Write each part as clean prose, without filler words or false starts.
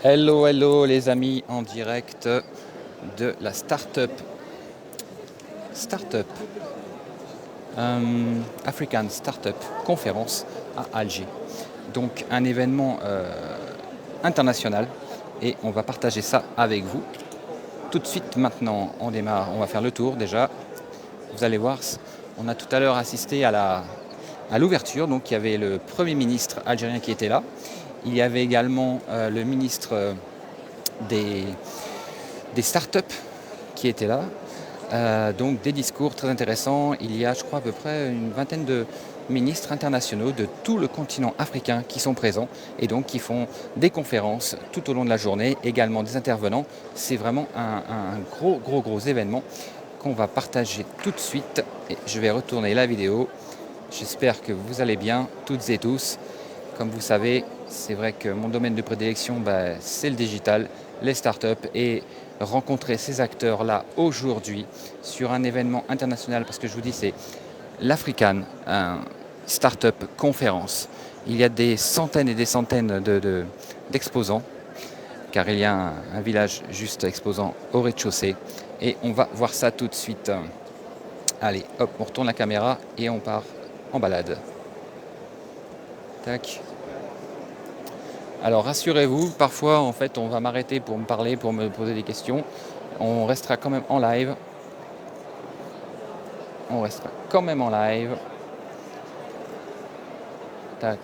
Hello, hello les amis, en direct de la Startup African Startup Conférence à Alger. Donc un événement international et on va partager ça avec vous. Tout de suite maintenant, on démarre, on va faire le tour déjà. Vous allez voir, on a tout à l'heure assisté à l'ouverture, donc il y avait le Premier ministre algérien qui était là. Il y avait également le ministre des startups qui était là. Donc des discours très intéressants. Il y a, je crois, à peu près une vingtaine de ministres internationaux de tout le continent africain qui sont présents et donc qui font des conférences tout au long de la journée, également des intervenants. C'est vraiment un gros événement qu'on va partager tout de suite. Et je vais retourner la vidéo. J'espère que vous allez bien, toutes et tous. Comme vous savez, c'est vrai que mon domaine de prédilection, c'est le digital, les startups et rencontrer ces acteurs-là aujourd'hui sur un événement international, parce que je vous dis, c'est l'African Startup Conférence. Il y a des centaines et des centaines d'exposants, car il y a un village juste exposant au rez-de-chaussée. Et on va voir ça tout de suite. Allez, hop, on retourne la caméra et on part en balade. Tac. Alors rassurez-vous, parfois en fait on va m'arrêter pour me parler, pour me poser des questions. On restera quand même en live. Tac.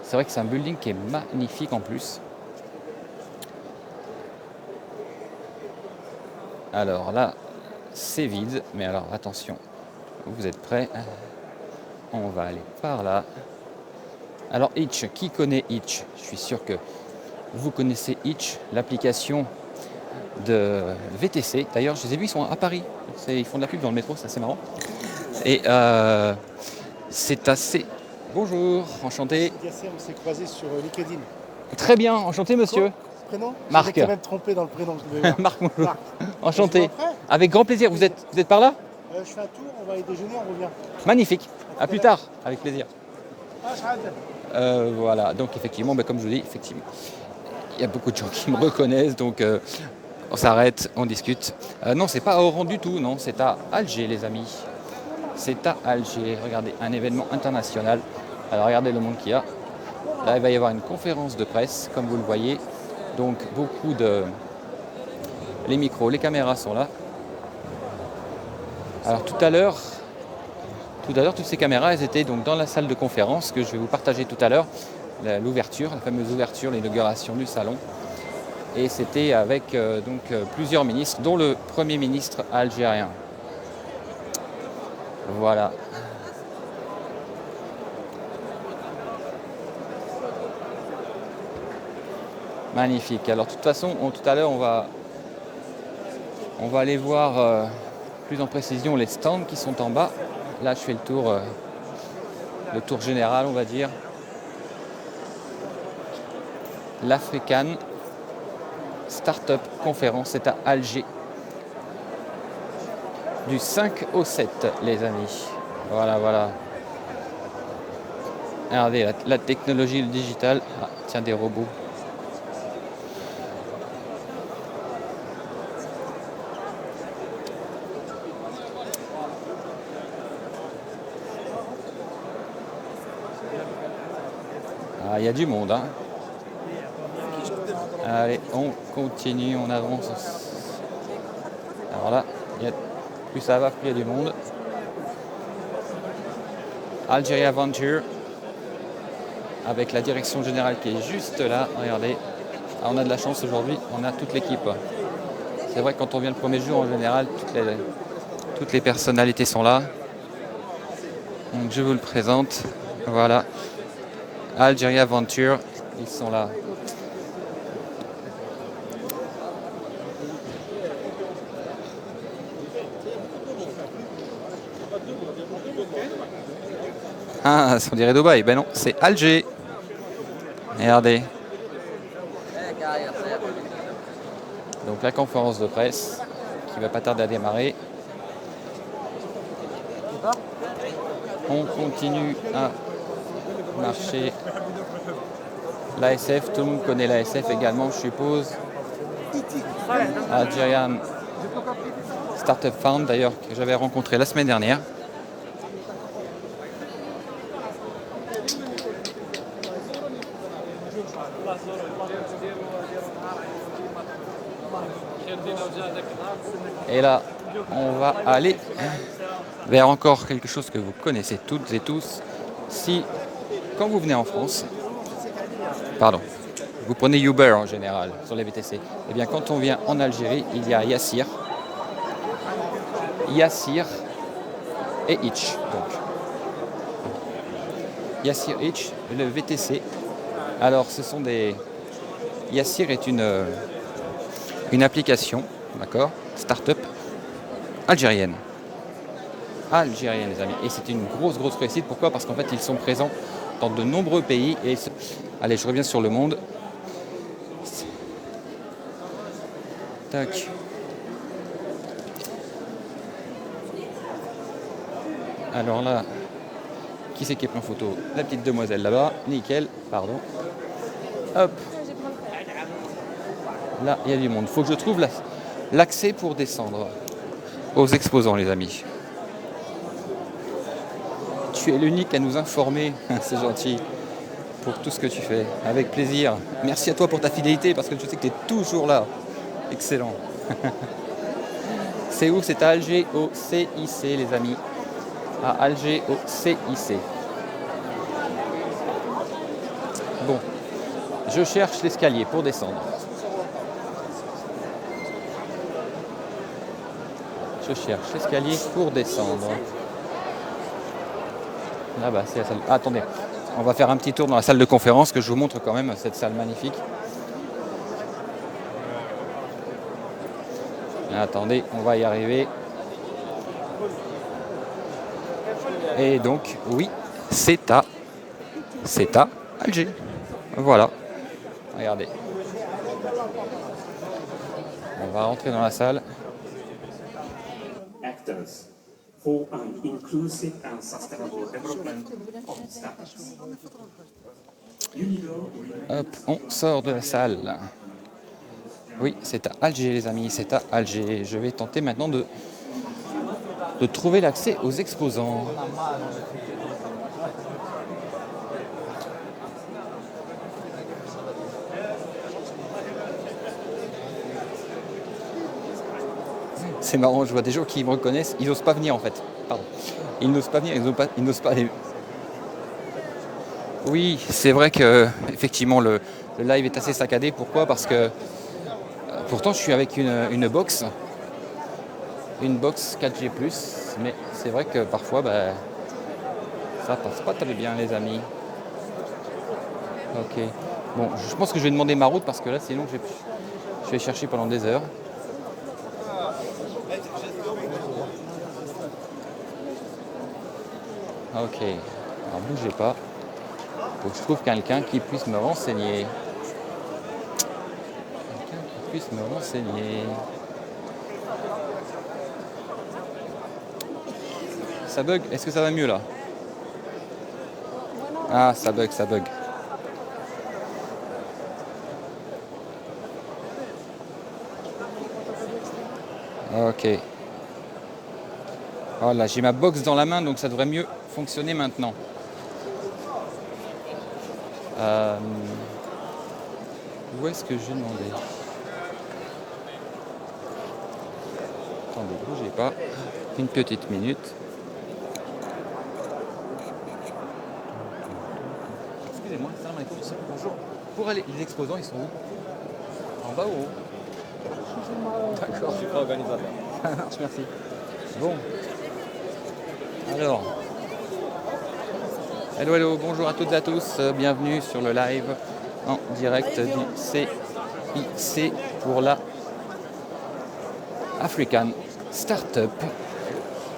C'est vrai que c'est un building qui est magnifique en plus. Alors là, c'est vide, mais alors attention, vous êtes prêts? On va aller par là. Alors Hitch, qui connaît Hitch? Je suis sûr que vous connaissez Hitch, l'application de VTC. D'ailleurs, je les ai vus, ils sont à Paris. Ils font de la pub dans le métro, c'est assez marrant. Et c'est assez... Bonjour, enchanté. On s'est croisés sur LinkedIn. Très bien, enchanté monsieur. Prénom? Marc. J'ai quand même trompé dans le prénom. Marc, bonjour. Enchanté. Avec grand plaisir. Vous êtes par là? Je fais un tour, on va aller déjeuner, on revient. Magnifique. À plus tard, avec plaisir. Voilà, donc effectivement, comme je vous dis, effectivement, il y a beaucoup de gens qui me reconnaissent, donc on s'arrête, on discute. Non, c'est pas à Oran du tout, non, c'est à Alger, les amis. C'est à Alger. Regardez, un événement international. Alors regardez le monde qu'il y a. Là, il va y avoir une conférence de presse, comme vous le voyez. Donc beaucoup de... Les micros, les caméras sont là. Alors tout à l'heure, toutes ces caméras, elles étaient donc dans la salle de conférence que je vais vous partager tout à l'heure. L'ouverture, la fameuse ouverture, l'inauguration du salon. Et c'était avec plusieurs ministres, dont le Premier ministre algérien. Voilà. Magnifique. Alors de toute façon, tout à l'heure, on va aller voir plus en précision les stands qui sont en bas. Là, je fais le tour général, on va dire. L'African Startup Conférence, c'est à Alger. Du 5 au 7, les amis. Voilà. Regardez, la technologie, le digital. Ah, tiens, des robots. Ah, il y a du monde, hein. Allez, on continue, on avance. Alors là, plus ça va, plus il y a du monde. Algeria Venture, avec la direction générale qui est juste là. Regardez, on a de la chance aujourd'hui, on a toute l'équipe. C'est vrai que quand on vient le premier jour, en général, toutes les personnalités sont là. Donc je vous le présente. Voilà. Algeria Venture, ils sont là. Ah, on dirait Dubaï. Ben non, c'est Alger. Regardez. Donc la conférence de presse qui va pas tarder à démarrer. On continue à marcher L'ASF, tout le monde connaît l'ASF également, je suppose. Algerian Startup Fund, d'ailleurs, que j'avais rencontré la semaine dernière. Et là, on va aller vers encore quelque chose que vous connaissez toutes et tous. Si, quand vous venez en France, pardon, vous prenez Uber en général sur les VTC, et bien quand on vient en Algérie, il y a Yassir et Hitch. Donc, Yassir Hitch, le VTC. Alors, ce sont des... Yassir est une application, d'accord, start-up algérienne. Algérienne, les amis. Et c'est une grosse réussite. Pourquoi? Parce qu'en fait, ils sont présents dans de nombreux pays. Et allez, je reviens sur le monde. Tac. Alors là, qui c'est qui est pris en photo? La petite demoiselle là-bas. Nickel, pardon. Hop. Là, il y a du monde. Il faut que je trouve l'accès pour descendre aux exposants, les amis. Tu es l'unique à nous informer, c'est gentil, pour tout ce que tu fais. Avec plaisir. Merci à toi pour ta fidélité, parce que je sais que tu es toujours là. Excellent. C'est où? C'est à Alger, au CIC, les amis. À Alger, au CIC. Bon, je cherche l'escalier pour descendre. Je cherche l'escalier pour descendre. Là-bas, c'est la salle. Ah, attendez, on va faire un petit tour dans la salle de conférence, que je vous montre quand même cette salle magnifique. Attendez, on va y arriver. Et donc, oui, c'est à Alger. Voilà. Regardez. On va rentrer dans la salle. Actors for an inclusive and sustainable development of startups. Hop, on sort de la salle. Oui, c'est à Alger, les amis, c'est à Alger. Je vais tenter maintenant de trouver l'accès aux exposants. C'est marrant, je vois des gens qui me reconnaissent, ils n'osent pas venir en fait. Pardon. Ils n'osent pas venir, ils n'osent pas aller. Oui, c'est vrai que effectivement le live est assez saccadé. Pourquoi? Parce que pourtant je suis avec une box 4G+, mais c'est vrai que parfois ça passe pas très bien, les amis. Ok. Bon, je pense que je vais demander ma route parce que là sinon je vais chercher pendant des heures. Ok, alors bougez pas. Faut que je trouve quelqu'un qui puisse me renseigner. Ça bug? Est-ce que ça va mieux là? Ah, ça bug. Ok. Voilà, j'ai ma box dans la main, donc ça devrait mieux fonctionner maintenant. Où est-ce que j'ai demandé? Attendez, bougez pas. Une petite minute. Excusez-moi, salam alaikum. Bonjour. Pour aller, les exposants, ils sont où? En bas ou en haut? D'accord. Je suis pas organisateur. Ça marche, merci. Bon. Alors. Hello, bonjour à toutes et à tous. Bienvenue sur le live en direct du CIC pour la African Startup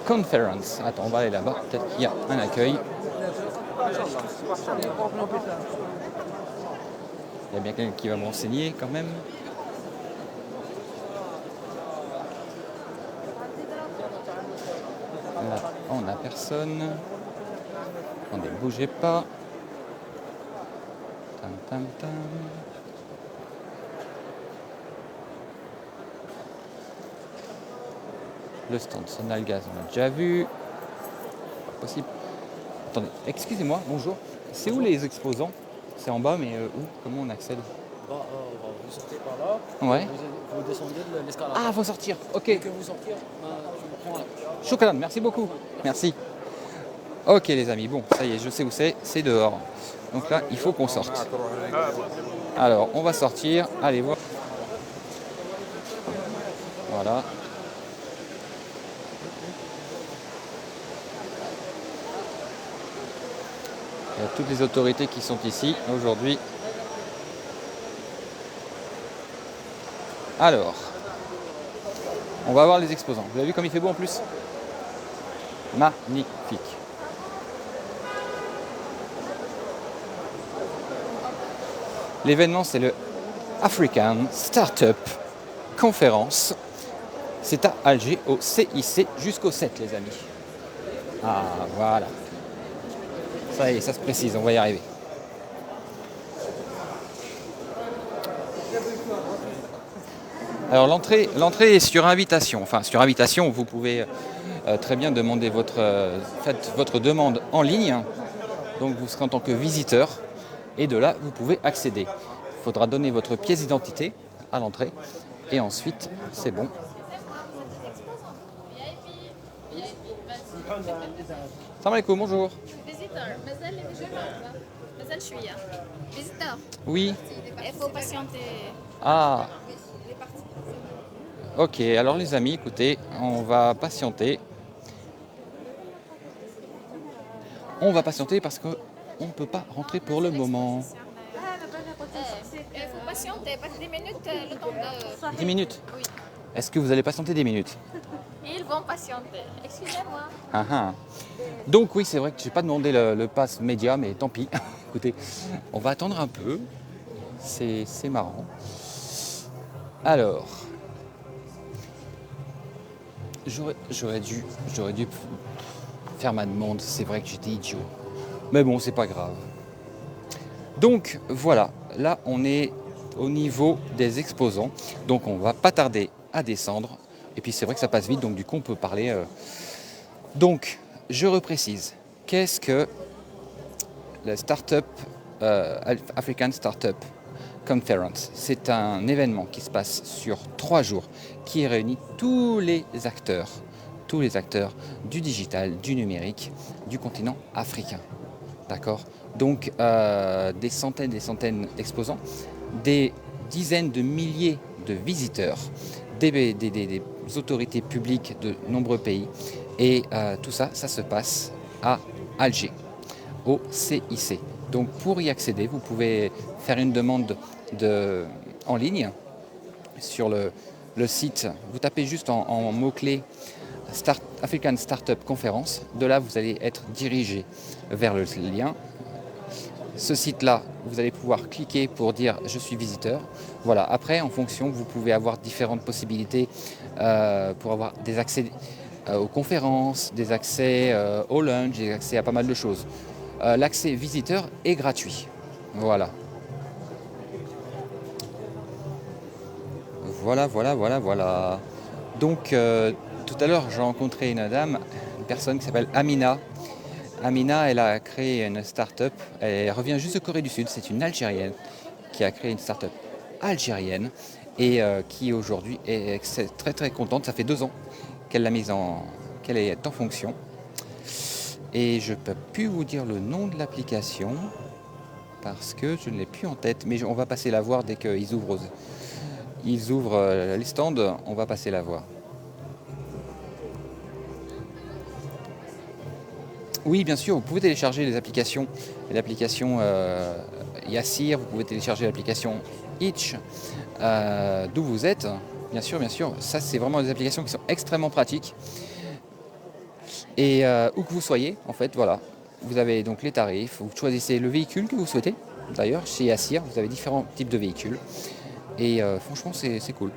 Conference. Attends, on va aller là-bas. Peut-être qu'il y a un accueil. Il y a bien quelqu'un qui va me renseigner quand même. Là, on n'a personne. Attendez, bougez pas. Tam, tam, tam. Le stand Sonalgaz, on a déjà vu. Pas possible. Attendez, excusez-moi, bonjour. C'est où les exposants? C'est en bas, mais où? Comment on accède? Vous sortez par là, Ouais. vous descendez de l'escalade. Ah, faut sortir. Ok. Dès que vous sortir, tu prends Chocolat, merci beaucoup. Merci. Ok les amis, bon, ça y est, je sais où c'est dehors. Donc là, il faut qu'on sorte. Alors, on va sortir. Allez voir. Voilà. Il y a toutes les autorités qui sont ici aujourd'hui. Alors, on va voir les exposants. Vous avez vu comme il fait beau en plus? Magnifique. L'événement, c'est le African Startup Conference. C'est à Alger, au CIC, jusqu'au 7, les amis. Ah, voilà. Ça y est, ça se précise, on va y arriver. Alors l'entrée est sur invitation. Enfin, sur invitation, vous pouvez très bien demander faites votre demande en ligne. Donc vous serez en tant que visiteur. Et de là, vous pouvez accéder. Il faudra donner votre pièce d'identité à l'entrée. Et ensuite, c'est bon. Salam alaikum, bonjour. Visiteur, مازال شوية. Visiteur. Oui. Il faut patienter. Ah. Ok, alors les amis, écoutez, on va patienter. On va patienter parce qu'on ne peut pas rentrer pour le moment. Il faut patienter, pas 10 minutes, le temps de... 10 minutes. Oui. Est-ce que vous allez patienter 10 minutes? Ils vont patienter. Excusez-moi. Ah, ah. Donc oui, c'est vrai que je n'ai pas demandé le pass média, mais tant pis. Écoutez, on va attendre un peu. C'est marrant. Alors, j'aurais dû faire ma demande. C'est vrai que j'étais idiot. Mais bon, c'est pas grave. Donc voilà, là on est au niveau des exposants. Donc on va pas tarder à descendre. Et puis c'est vrai que ça passe vite, donc du coup on peut parler. Donc, je reprécise, qu'est-ce que la African Startup Conference? C'est un événement qui se passe sur 3 jours, qui réunit tous les acteurs du digital, du numérique, du continent africain. D'accord? Donc, des centaines d'exposants, des dizaines de milliers de visiteurs, des autorités publiques de nombreux pays. Et tout ça, ça se passe à Alger, au CIC. Donc pour y accéder, vous pouvez faire une demande en ligne sur le site. Vous tapez juste en mots-clés African Startup Conference. De là, vous allez être dirigé vers le lien. Ce site-là, vous allez pouvoir cliquer pour dire « Je suis visiteur ». Voilà. Après, en fonction, vous pouvez avoir différentes possibilités pour avoir des accès aux conférences, des accès au lunch, des accès à pas mal de choses. L'accès visiteur est gratuit. Voilà. Voilà. Donc, tout à l'heure, j'ai rencontré une personne qui s'appelle Amina. Amina, elle a créé une start-up. Elle revient juste de Corée du Sud. C'est une Algérienne qui a créé une start-up algérienne et qui aujourd'hui est très très contente. Ça fait 2 ans qu'elle est en fonction. Et je ne peux plus vous dire le nom de l'application parce que je ne l'ai plus en tête. Mais on va passer la voir dès qu'ils ouvrent les stands. On va passer la voir. Oui, bien sûr, vous pouvez télécharger les applications. L'application Yassir, vous pouvez télécharger l'application Itch, d'où vous êtes. Bien sûr. Ça, c'est vraiment des applications qui sont extrêmement pratiques. Et où que vous soyez, en fait, voilà. Vous avez donc les tarifs, vous choisissez le véhicule que vous souhaitez. D'ailleurs, chez Yassir, vous avez différents types de véhicules. Et franchement, c'est cool.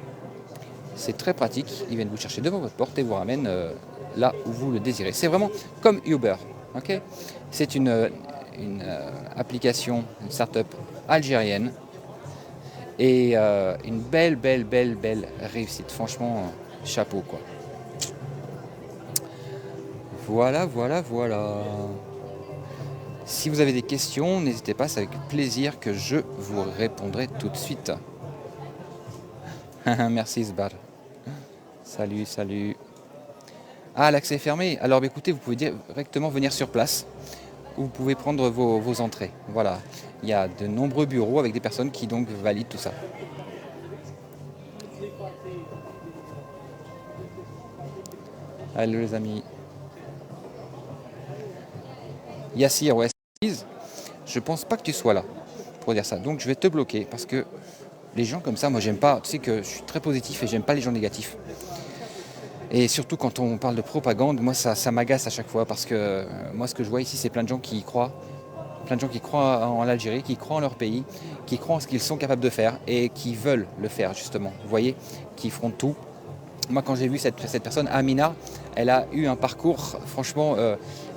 C'est très pratique. Ils viennent vous chercher devant votre porte et vous ramènent là où vous le désirez. C'est vraiment comme Uber. Okay, c'est une application, une start-up algérienne. Et une belle réussite. Franchement, chapeau quoi. Voilà. Si vous avez des questions, n'hésitez pas, c'est avec plaisir que je vous répondrai tout de suite. Merci Sbar. Salut. Ah, l'accès est fermé. Alors écoutez, vous pouvez directement venir sur place. Où vous pouvez prendre vos entrées. Voilà. Il y a de nombreux bureaux avec des personnes qui donc valident tout ça. Allô les amis. Yassir, ouais, je pense pas que tu sois là pour dire ça. Donc je vais te bloquer parce que les gens comme ça, moi j'aime pas. Tu sais que je suis très positif et j'aime pas les gens négatifs. Et surtout quand on parle de propagande, moi ça m'agace à chaque fois parce que moi ce que je vois ici c'est plein de gens qui y croient. Plein de gens qui croient en l'Algérie, qui croient en leur pays, qui croient en ce qu'ils sont capables de faire et qui veulent le faire justement. Vous voyez, qui feront tout. Moi quand j'ai vu cette personne, Amina, elle a eu un parcours, franchement,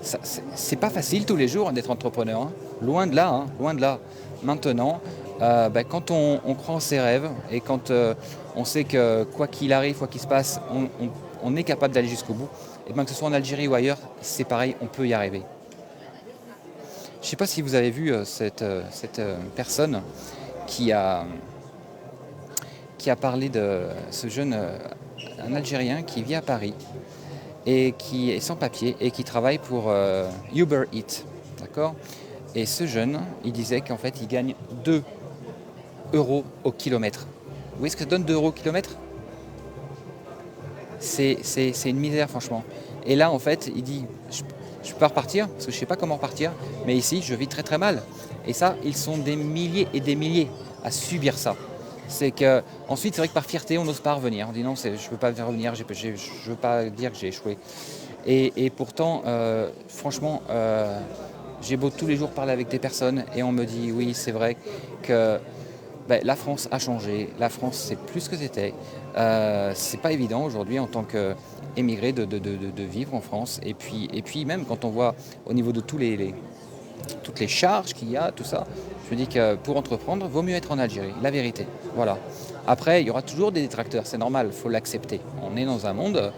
c'est pas facile tous les jours d'être entrepreneur. Hein. Loin de là. Maintenant, quand on croit en ses rêves et quand on sait que quoi qu'il arrive, quoi qu'il se passe, on est capable d'aller jusqu'au bout, et bien que ce soit en Algérie ou ailleurs, c'est pareil, on peut y arriver. Je ne sais pas si vous avez vu cette personne qui a parlé de ce jeune, un Algérien qui vit à Paris et qui est sans papier et qui travaille pour Uber Eats. D'accord ? Et ce jeune, il disait qu'en fait, il gagne 2 € au kilomètre. Vous voyez ce que ça donne 2 € au kilomètre ? C'est une misère, franchement. Et là, en fait, il dit... Je peux pas repartir parce que je ne sais pas comment repartir, mais ici je vis très mal. Et ça, ils sont des milliers et des milliers à subir ça. C'est que ensuite, c'est vrai que par fierté, on n'ose pas revenir. On dit non, je ne veux pas revenir, je ne veux pas dire que j'ai échoué. Et pourtant, franchement, j'ai beau tous les jours parler avec des personnes et on me dit oui, c'est vrai que la France a changé. La France, c'est plus ce que c'était. C'est pas évident aujourd'hui en tant qu'émigré de vivre en France. Et puis même quand on voit au niveau de toutes les charges qu'il y a, tout ça, je me dis que pour entreprendre, vaut mieux être en Algérie, la vérité. Voilà. Après, il y aura toujours des détracteurs, c'est normal, il faut l'accepter. On est dans un monde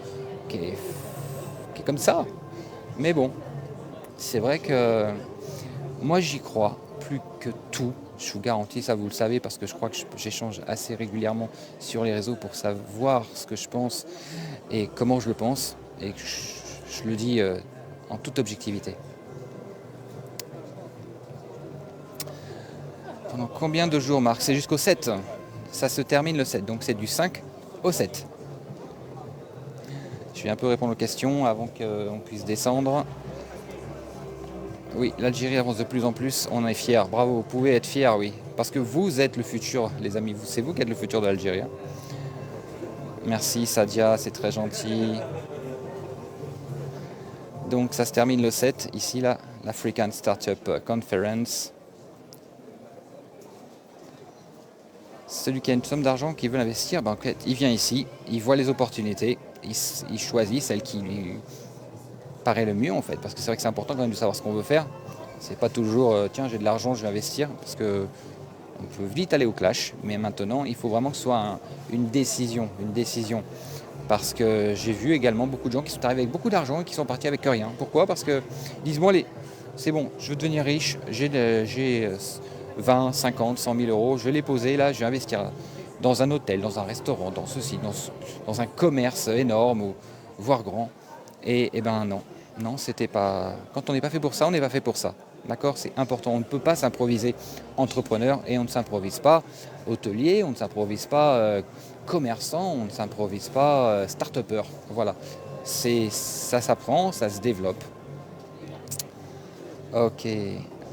qui est comme ça. Mais bon, c'est vrai que moi j'y crois plus que tout. Je vous garantis, ça vous le savez, parce que je crois que j'échange assez régulièrement sur les réseaux pour savoir ce que je pense et comment je le pense. Et que je le dis en toute objectivité. Pendant combien de jours, Marc ? C'est jusqu'au 7. Ça se termine le 7, donc c'est du 5 au 7. Je vais un peu répondre aux questions avant qu'on puisse descendre. Oui, l'Algérie avance de plus en plus, on est fiers. Bravo, vous pouvez être fiers, oui. Parce que vous êtes le futur, les amis. C'est vous qui êtes le futur de l'Algérie. Merci Sadia, c'est très gentil. Donc ça se termine le 7, ici, là, l'African Startup Conference. Celui qui a une somme d'argent qui veut l'investir, en fait, il vient ici, il voit les opportunités, il choisit celle qui lui paraît le mieux en fait, parce que c'est vrai que c'est important quand même de savoir ce qu'on veut faire. C'est pas toujours tiens j'ai de l'argent je vais investir, parce que on peut vite aller au clash, mais maintenant il faut vraiment que ce soit une décision, parce que j'ai vu également beaucoup de gens qui sont arrivés avec beaucoup d'argent et qui sont partis avec rien. Pourquoi ? Parce que ils disent bon allez, c'est bon, je veux devenir riche, j'ai 20, 50, 100 000 euros, je vais les poser là, je vais investir dans un hôtel, dans un restaurant, dans ceci, dans un commerce énorme, voire grand. Et ben non, c'était pas. Quand on n'est pas fait pour ça, on n'est pas fait pour ça. D'accord ? C'est important. On ne peut pas s'improviser entrepreneur et on ne s'improvise pas hôtelier, on ne s'improvise pas commerçant, on ne s'improvise pas start-upper. Voilà. Ça s'apprend, ça se développe. Ok.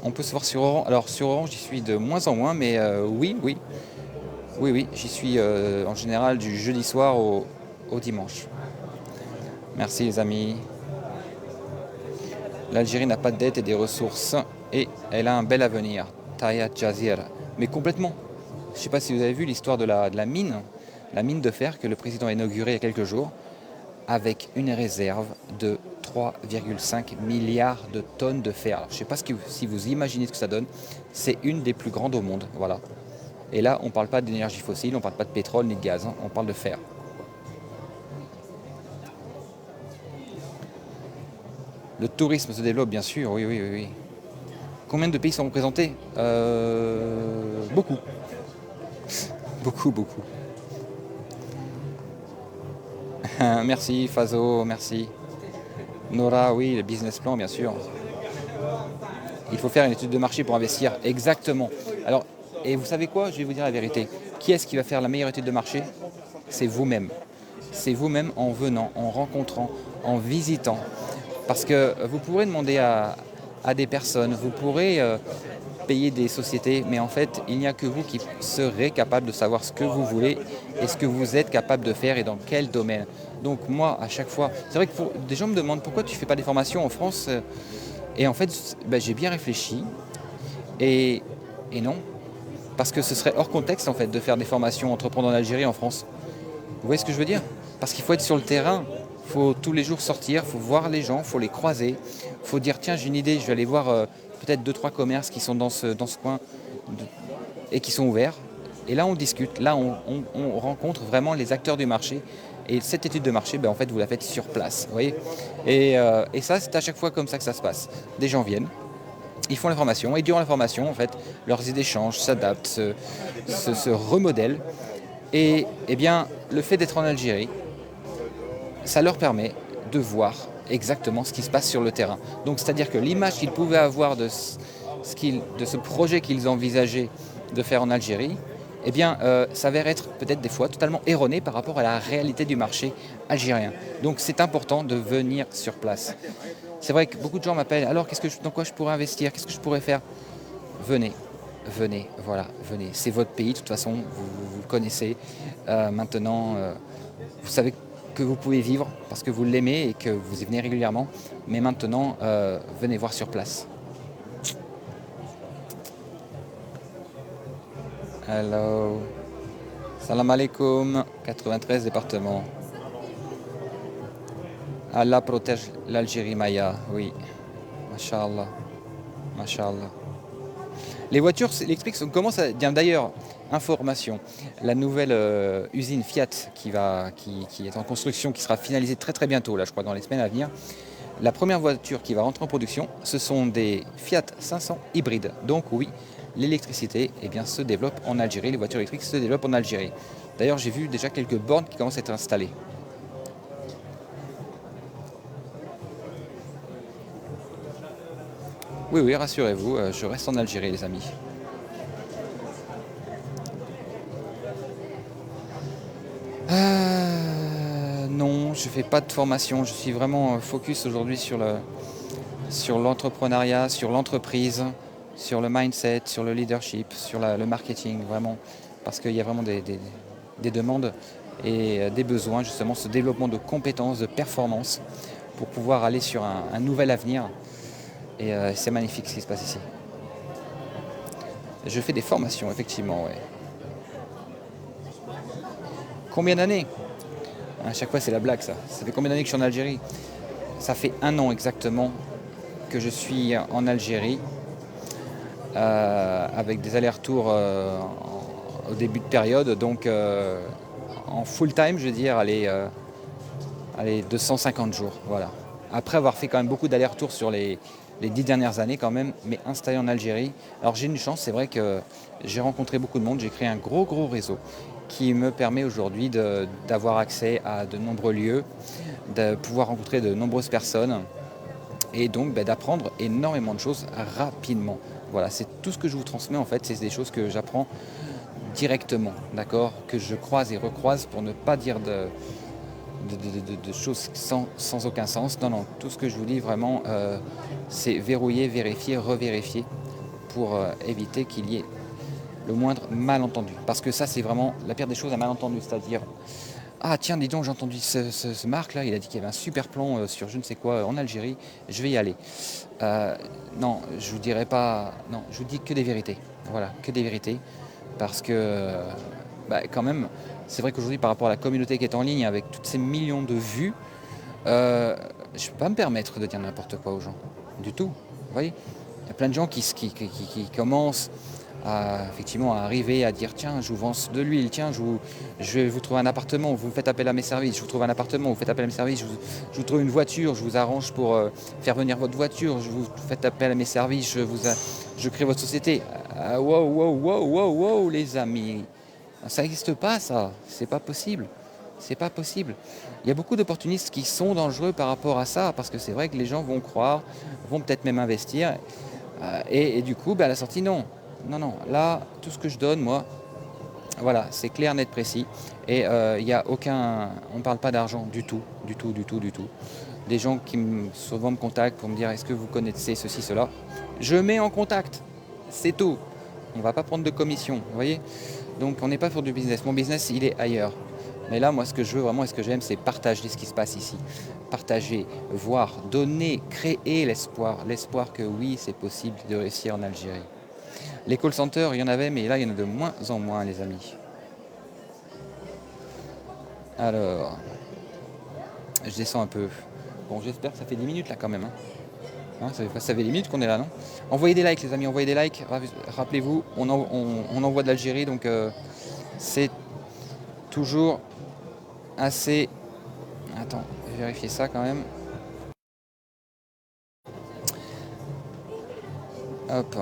On peut se voir sur Orange. Alors sur Orange, j'y suis de moins en moins, mais oui, j'y suis en général du jeudi soir au dimanche. Merci les amis. L'Algérie n'a pas de dette et des ressources et elle a un bel avenir. Taya Jazir. Mais complètement. Je ne sais pas si vous avez vu l'histoire de la mine de fer que le président a inaugurée il y a quelques jours. avec une réserve de 3,5 milliards de tonnes de fer. Alors, je ne sais pas si vous imaginez ce que ça donne. C'est une des plus grandes au monde. Voilà. Et là, on ne parle pas d'énergie fossile, on ne parle pas de pétrole ni de gaz, hein, on parle de fer. Le tourisme se développe, bien sûr, oui, oui, oui, oui. Combien de pays sont représentés Beaucoup. Beaucoup, beaucoup. Merci Fazo, merci. Nora, oui, le business plan, bien sûr. Il faut faire une étude de marché pour investir, exactement. Alors, et vous savez quoi? Je vais vous dire la vérité. Qui est-ce qui va faire la meilleure étude de marché? C'est vous-même. C'est vous-même en venant, en rencontrant, en visitant. Parce que vous pourrez demander à des personnes, vous pourrez payer des sociétés, mais en fait, il n'y a que vous qui serez capable de savoir ce que vous voulez et ce que vous êtes capable de faire et dans quel domaine. Donc moi, à chaque fois, c'est vrai que des gens me demandent pourquoi tu ne fais pas des formations en France et en fait, j'ai bien réfléchi et non, parce que ce serait hors contexte en fait de faire des formations entreprendre en Algérie, en France. Vous voyez ce que je veux dire? Parce qu'il faut être sur le terrain, il faut tous les jours sortir, il faut voir les gens, il faut les croiser, il faut dire tiens j'ai une idée, je vais aller voir peut-être 2-3 commerces qui sont dans ce coin et qui sont ouverts. Et là on discute, là on rencontre vraiment les acteurs du marché. Et cette étude de marché, en fait vous la faites sur place. Vous voyez et ça c'est à chaque fois comme ça que ça se passe. Des gens viennent, ils font la formation et durant la formation en fait leurs idées changent, s'adaptent, se remodèlent. Et bien le fait d'être en Algérie, ça leur permet de voir exactement ce qui se passe sur le terrain. Donc c'est-à-dire que l'image qu'ils pouvaient avoir de ce projet qu'ils envisageaient de faire en Algérie, s'avère être peut-être des fois totalement erronée par rapport à la réalité du marché algérien. Donc c'est important de venir sur place. C'est vrai que beaucoup de gens m'appellent, alors dans quoi je pourrais investir, qu'est-ce que je pourrais faire? Venez, voilà, venez. C'est votre pays, de toute façon, vous le connaissez. Maintenant, vous savez que vous pouvez vivre parce que vous l'aimez et que vous y venez régulièrement. Mais maintenant, venez voir sur place. Hello. Salam alaikum. 93 départements. Allah protège l'Algérie Maya. Oui. Masha'Allah. Masha'Allah. Les voitures électriques commencent à... D'ailleurs, information, la nouvelle usine Fiat qui est en construction, qui sera finalisée très très bientôt, là je crois dans les semaines à venir. La première voiture qui va rentrer en production, ce sont des Fiat 500 hybrides. Donc oui, l'électricité se développe en Algérie, les voitures électriques se développent en Algérie. D'ailleurs, j'ai vu déjà quelques bornes qui commencent à être installées. Oui, rassurez-vous, je reste en Algérie, les amis. Non, je ne fais pas de formation. Je suis vraiment focus aujourd'hui sur l'entrepreneuriat, sur l'entreprise, sur le mindset, sur le leadership, sur le marketing, vraiment. Parce qu'il y a vraiment des demandes et des besoins, justement, ce développement de compétences, de performances pour pouvoir aller sur un nouvel avenir. Et c'est magnifique ce qui se passe ici. Je fais des formations, effectivement, ouais. Combien d'années? À chaque fois, c'est la blague, ça. Ça fait combien d'années que je suis en Algérie? Ça fait 1 an exactement que je suis en Algérie, avec des allers-retours au début de période. Donc, en full-time, je veux dire, allez, 250 jours, voilà. Après avoir fait quand même beaucoup d'allers-retours sur les 10 dernières années quand même, mais installé en Algérie. Alors j'ai une chance, c'est vrai que j'ai rencontré beaucoup de monde, j'ai créé un gros réseau qui me permet aujourd'hui d'avoir accès à de nombreux lieux, de pouvoir rencontrer de nombreuses personnes et donc d'apprendre énormément de choses rapidement. Voilà, c'est tout ce que je vous transmets en fait, c'est des choses que j'apprends directement, d'accord, que je croise et recroise pour ne pas dire de choses sans aucun sens. Non, tout ce que je vous dis vraiment, c'est verrouiller, vérifier, revérifier pour éviter qu'il y ait le moindre malentendu. Parce que ça, c'est vraiment la pire des choses, un malentendu. C'est-à-dire, ah tiens, dis donc, j'ai entendu ce Marc là, il a dit qu'il y avait un super plan sur je ne sais quoi en Algérie, je vais y aller. Non, je vous dirai pas, non, je vous dis que des vérités. Voilà, que des vérités. Parce que, quand même, c'est vrai qu'aujourd'hui, par rapport à la communauté qui est en ligne, avec toutes ces millions de vues, je ne peux pas me permettre de dire n'importe quoi aux gens, du tout. Vous voyez, il y a plein de gens qui commencent effectivement à arriver à dire tiens, je vous vends de l'huile, tiens, je vais vous trouver un appartement, vous me faites appel à mes services, je vous trouve un appartement, vous faites appel à mes services, je vous trouve une voiture, je vous arrange pour faire venir votre voiture, je vous faites appel à mes services, je crée votre société. Wow, wow, wow, wow, wow, les amis. Ça n'existe pas, ça. C'est pas possible. C'est pas possible. Il y a beaucoup d'opportunistes qui sont dangereux par rapport à ça, parce que c'est vrai que les gens vont croire, vont peut-être même investir, et du coup, à la sortie, non. Non, non. Là, tout ce que je donne, moi, voilà, c'est clair, net, précis. Et il n'y a aucun... On ne parle pas d'argent du tout, du tout, du tout, du tout. Des gens qui souvent me contactent pour me dire est-ce que vous connaissez ceci, cela. Je mets en contact. C'est tout. On ne va pas prendre de commission, vous voyez. Donc on n'est pas pour du business. Mon business, il est ailleurs. Mais là, moi, ce que je veux vraiment et ce que j'aime, c'est partager ce qui se passe ici. Partager, voir, donner, créer l'espoir. L'espoir que oui, c'est possible de réussir en Algérie. Les call centers, il y en avait, mais là, il y en a de moins en moins, les amis. Alors, je descends un peu. Bon, j'espère que ça fait 10 minutes, là, quand même. Ça fait 10 minutes qu'on est là, non? Envoyez des likes, les amis, envoyez des likes. Rappelez-vous, on envoie de l'Algérie, donc c'est toujours assez... Attends, je vais vérifier ça quand même. Hop.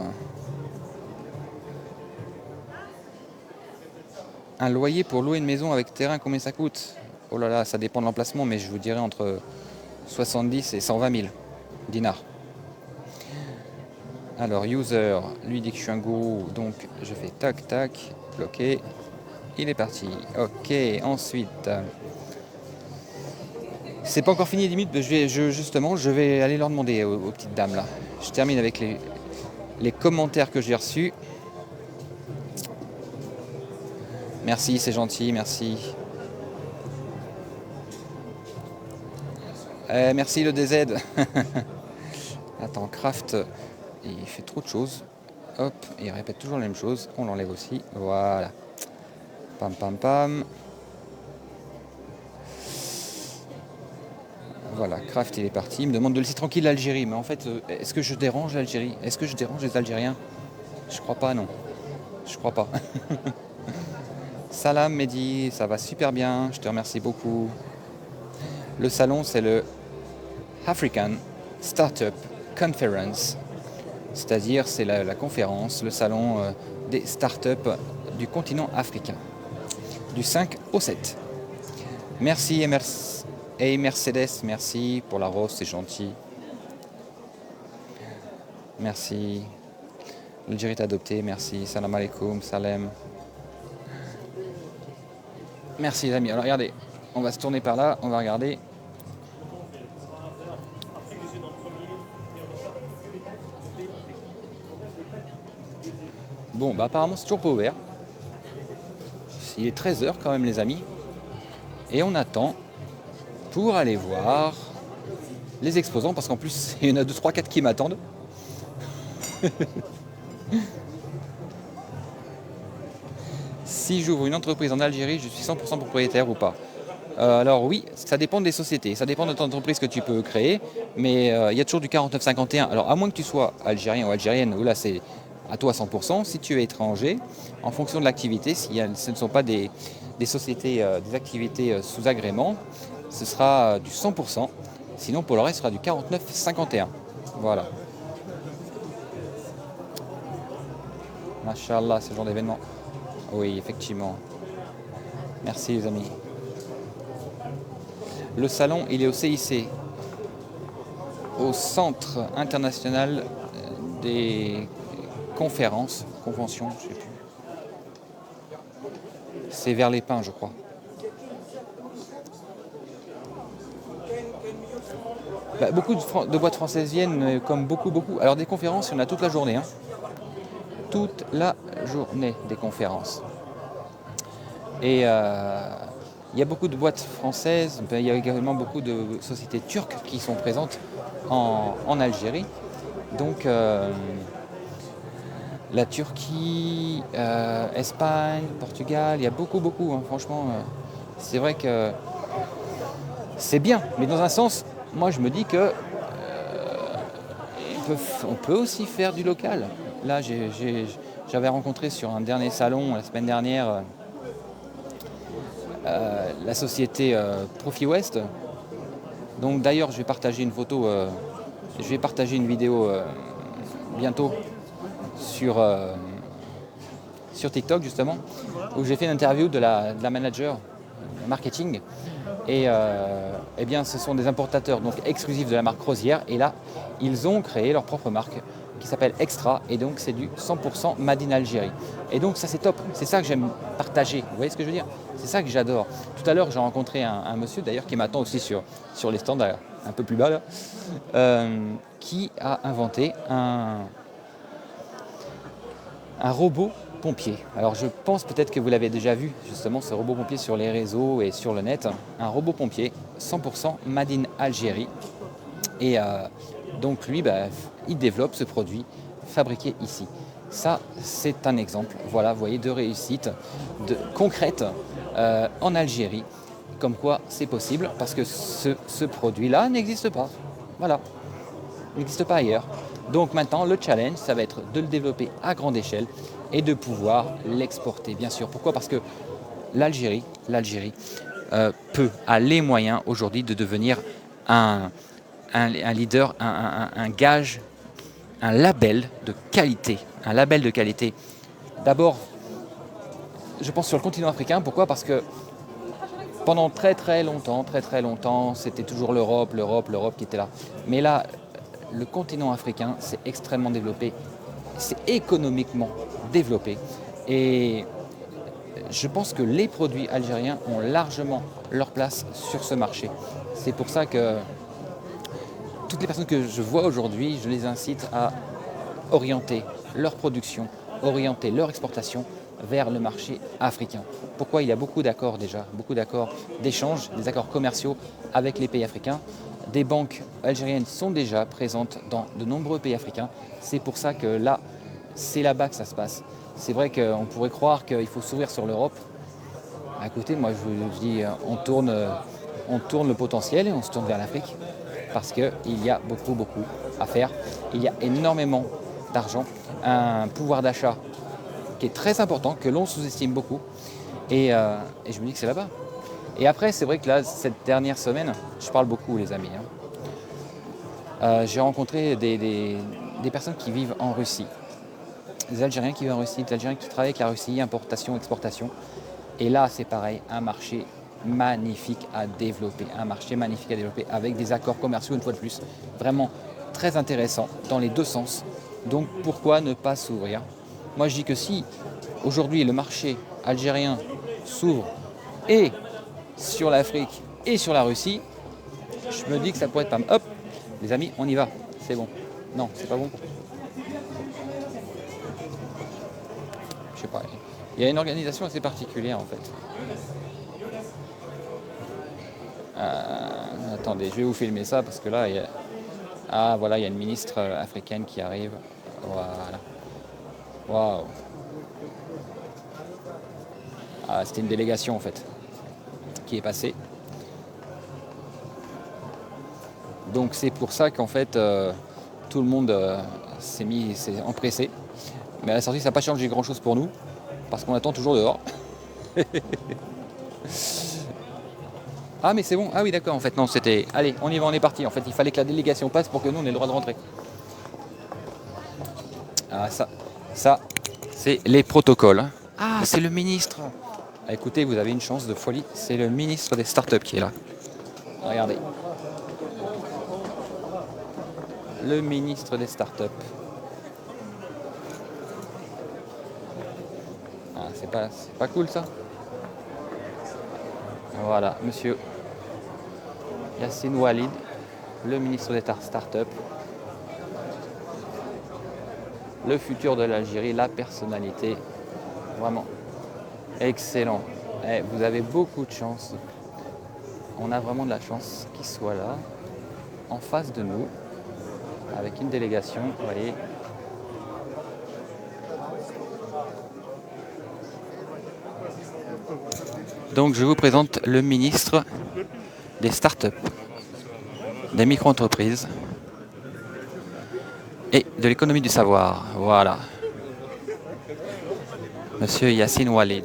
Un loyer pour louer une maison avec terrain, combien ça coûte? Oh là là, ça dépend de l'emplacement, mais je vous dirais entre 70 et 120 000 dinars. Alors, user, lui dit que je suis un gourou, donc je fais tac, tac, bloqué. Il est parti. Ok, ensuite... C'est pas encore fini 10 minutes, justement, je vais aller leur demander aux petites dames là. Je termine avec les commentaires que j'ai reçus. Merci, c'est gentil, merci. Merci le DZ. Attends, Craft, il fait trop de choses. Hop, il répète toujours la même chose. On l'enlève aussi. Voilà. Pam, pam, pam. Voilà, Craft, il est parti. Il me demande de laisser tranquille l'Algérie. Mais en fait, est-ce que je dérange l'Algérie? Est-ce que je dérange les Algériens? Je crois pas, non. Je crois pas. Salam Mehdi, ça va super bien, je te remercie beaucoup. Le salon, c'est le African Startup Conference, c'est-à-dire c'est la conférence, le salon des startups du continent africain, du 5 au 7. Merci et Mercedes, merci pour la rose, c'est gentil. Merci. L'Algérie est adoptée, merci. Salam alaikum, salam. Merci les amis. Alors regardez, on va se tourner par là, on va regarder. Bon, apparemment c'est toujours pas ouvert. Il est 13h quand même les amis. Et on attend pour aller voir les exposants, parce qu'en plus il y en a 2, 3, 4 qui m'attendent. Si j'ouvre une entreprise en Algérie, je suis 100% propriétaire ou pas? Alors oui, ça dépend des sociétés, ça dépend de ton entreprise que tu peux créer, mais il y a toujours du 49-51. Alors à moins que tu sois algérien ou algérienne, où là c'est à toi 100%, si tu es étranger, en fonction de l'activité, si ce ne sont pas des sociétés, des activités sous agrément, ce sera du 100%, sinon pour le reste ce sera du 49-51. Voilà. Machallah, ce genre d'événement. Oui, effectivement. Merci les amis. Le salon, il est au CIC, au Centre international des conférences, conventions, je ne sais plus. C'est vers les Pins, je crois. Beaucoup de boîtes françaises viennent, comme beaucoup. Alors des conférences, il y en a toute la journée. Toute la journée des conférences. Et il y a beaucoup de boîtes françaises, il y a également beaucoup de sociétés turques qui sont présentes en Algérie. Donc la Turquie, Espagne, Portugal, il y a beaucoup, franchement. C'est vrai que c'est bien. Mais dans un sens, moi je me dis que on peut aussi faire du local. Là, j'avais rencontré sur un dernier salon la semaine dernière la société Profi West. Donc d'ailleurs, je vais partager une photo, je vais partager une vidéo bientôt sur TikTok justement, où j'ai fait une interview de la manager marketing. Et eh bien, ce sont des importateurs donc exclusifs de la marque Rosière. Et là, ils ont créé leur propre marque qui s'appelle Extra. Et donc, c'est du 100% Made in Algérie. Et donc, ça, c'est top. C'est ça que j'aime partager. Vous voyez ce que je veux dire? C'est ça que j'adore. Tout à l'heure, j'ai rencontré un monsieur, d'ailleurs, qui m'attend aussi sur les stands, un peu plus bas, là, qui a inventé un robot pompier. Alors je pense peut-être que vous l'avez déjà vu, justement, ce robot pompier sur les réseaux et sur le net. Un robot pompier 100% Made in Algérie. Et donc lui, il développe ce produit fabriqué ici. Ça, c'est un exemple, voilà, vous voyez, de réussite concrète en Algérie. Comme quoi, c'est possible, parce que ce produit-là n'existe pas. Voilà, n'existe pas ailleurs. Donc maintenant, le challenge, ça va être de le développer à grande échelle et de pouvoir l'exporter, bien sûr. Pourquoi? Parce que l'Algérie a les moyens aujourd'hui de devenir un leader, un gage, un label de qualité. Un label de qualité. D'abord, je pense sur le continent africain. Pourquoi? Parce que pendant très longtemps, c'était toujours l'Europe qui était là. Mais là, le continent africain s'est extrêmement développé, c'est économiquement développé. Et je pense que les produits algériens ont largement leur place sur ce marché. C'est pour ça que toutes les personnes que je vois aujourd'hui, je les incite à orienter leur production, orienter leur exportation vers le marché africain. Pourquoi? Il y a beaucoup d'accords déjà, beaucoup d'accords d'échange, des accords commerciaux avec les pays africains. Des banques algériennes sont déjà présentes dans de nombreux pays africains. C'est pour ça que là, c'est là-bas que ça se passe. C'est vrai qu'on pourrait croire qu'il faut s'ouvrir sur l'Europe. À côté, moi, je vous dis, on tourne le potentiel et on se tourne vers l'Afrique parce qu'il y a beaucoup à faire. Il y a énormément d'argent, un pouvoir d'achat qui est très important, que l'on sous-estime beaucoup. Et je me dis que c'est là-bas. Et après, c'est vrai que là, cette dernière semaine, je parle beaucoup, les amis. J'ai rencontré des personnes qui vivent en Russie. Des Algériens qui vivent en Russie, des Algériens qui travaillent avec la Russie, importation, exportation. Et là, c'est pareil, un marché magnifique à développer. Un marché magnifique à développer avec des accords commerciaux, une fois de plus. Vraiment très intéressant dans les deux sens. Donc, pourquoi ne pas s'ouvrir? Moi, je dis que si, aujourd'hui, le marché algérien s'ouvre et sur l'Afrique et sur la Russie, je me dis que ça pourrait être pas mal. Hop, les amis, on y va, c'est bon. Non, c'est pas bon. Je sais pas, il y a une organisation assez particulière en fait. Attendez, je vais vous filmer ça parce que là, il y a... Ah voilà, il y a une ministre africaine qui arrive. Voilà. Waouh. Ah, c'était une délégation en fait qui est passée. Donc c'est pour ça qu'en fait tout le monde s'est empressé. Mais à la sortie ça n'a pas changé grand chose pour nous parce qu'on attend toujours dehors. Ah mais c'est bon, ah oui d'accord en fait non c'était. Allez on y va, on est parti. En fait il fallait que la délégation passe pour que nous on ait le droit de rentrer. Ah ça c'est les protocoles. Ah c'est le ministre. Ah, écoutez, vous avez une chance de folie, c'est le ministre des startups qui est là. Regardez. Le ministre des startups. Ah, c'est pas cool ça. Voilà, monsieur Yassine Walid, le ministre des startups. Le futur de l'Algérie, la personnalité. Vraiment. Excellent. Vous avez beaucoup de chance. On a vraiment de la chance qu'il soit là, en face de nous, avec une délégation, vous voyez. Donc je vous présente le ministre des startups, des micro-entreprises et de l'économie du savoir. Voilà. Monsieur Yassine Walid.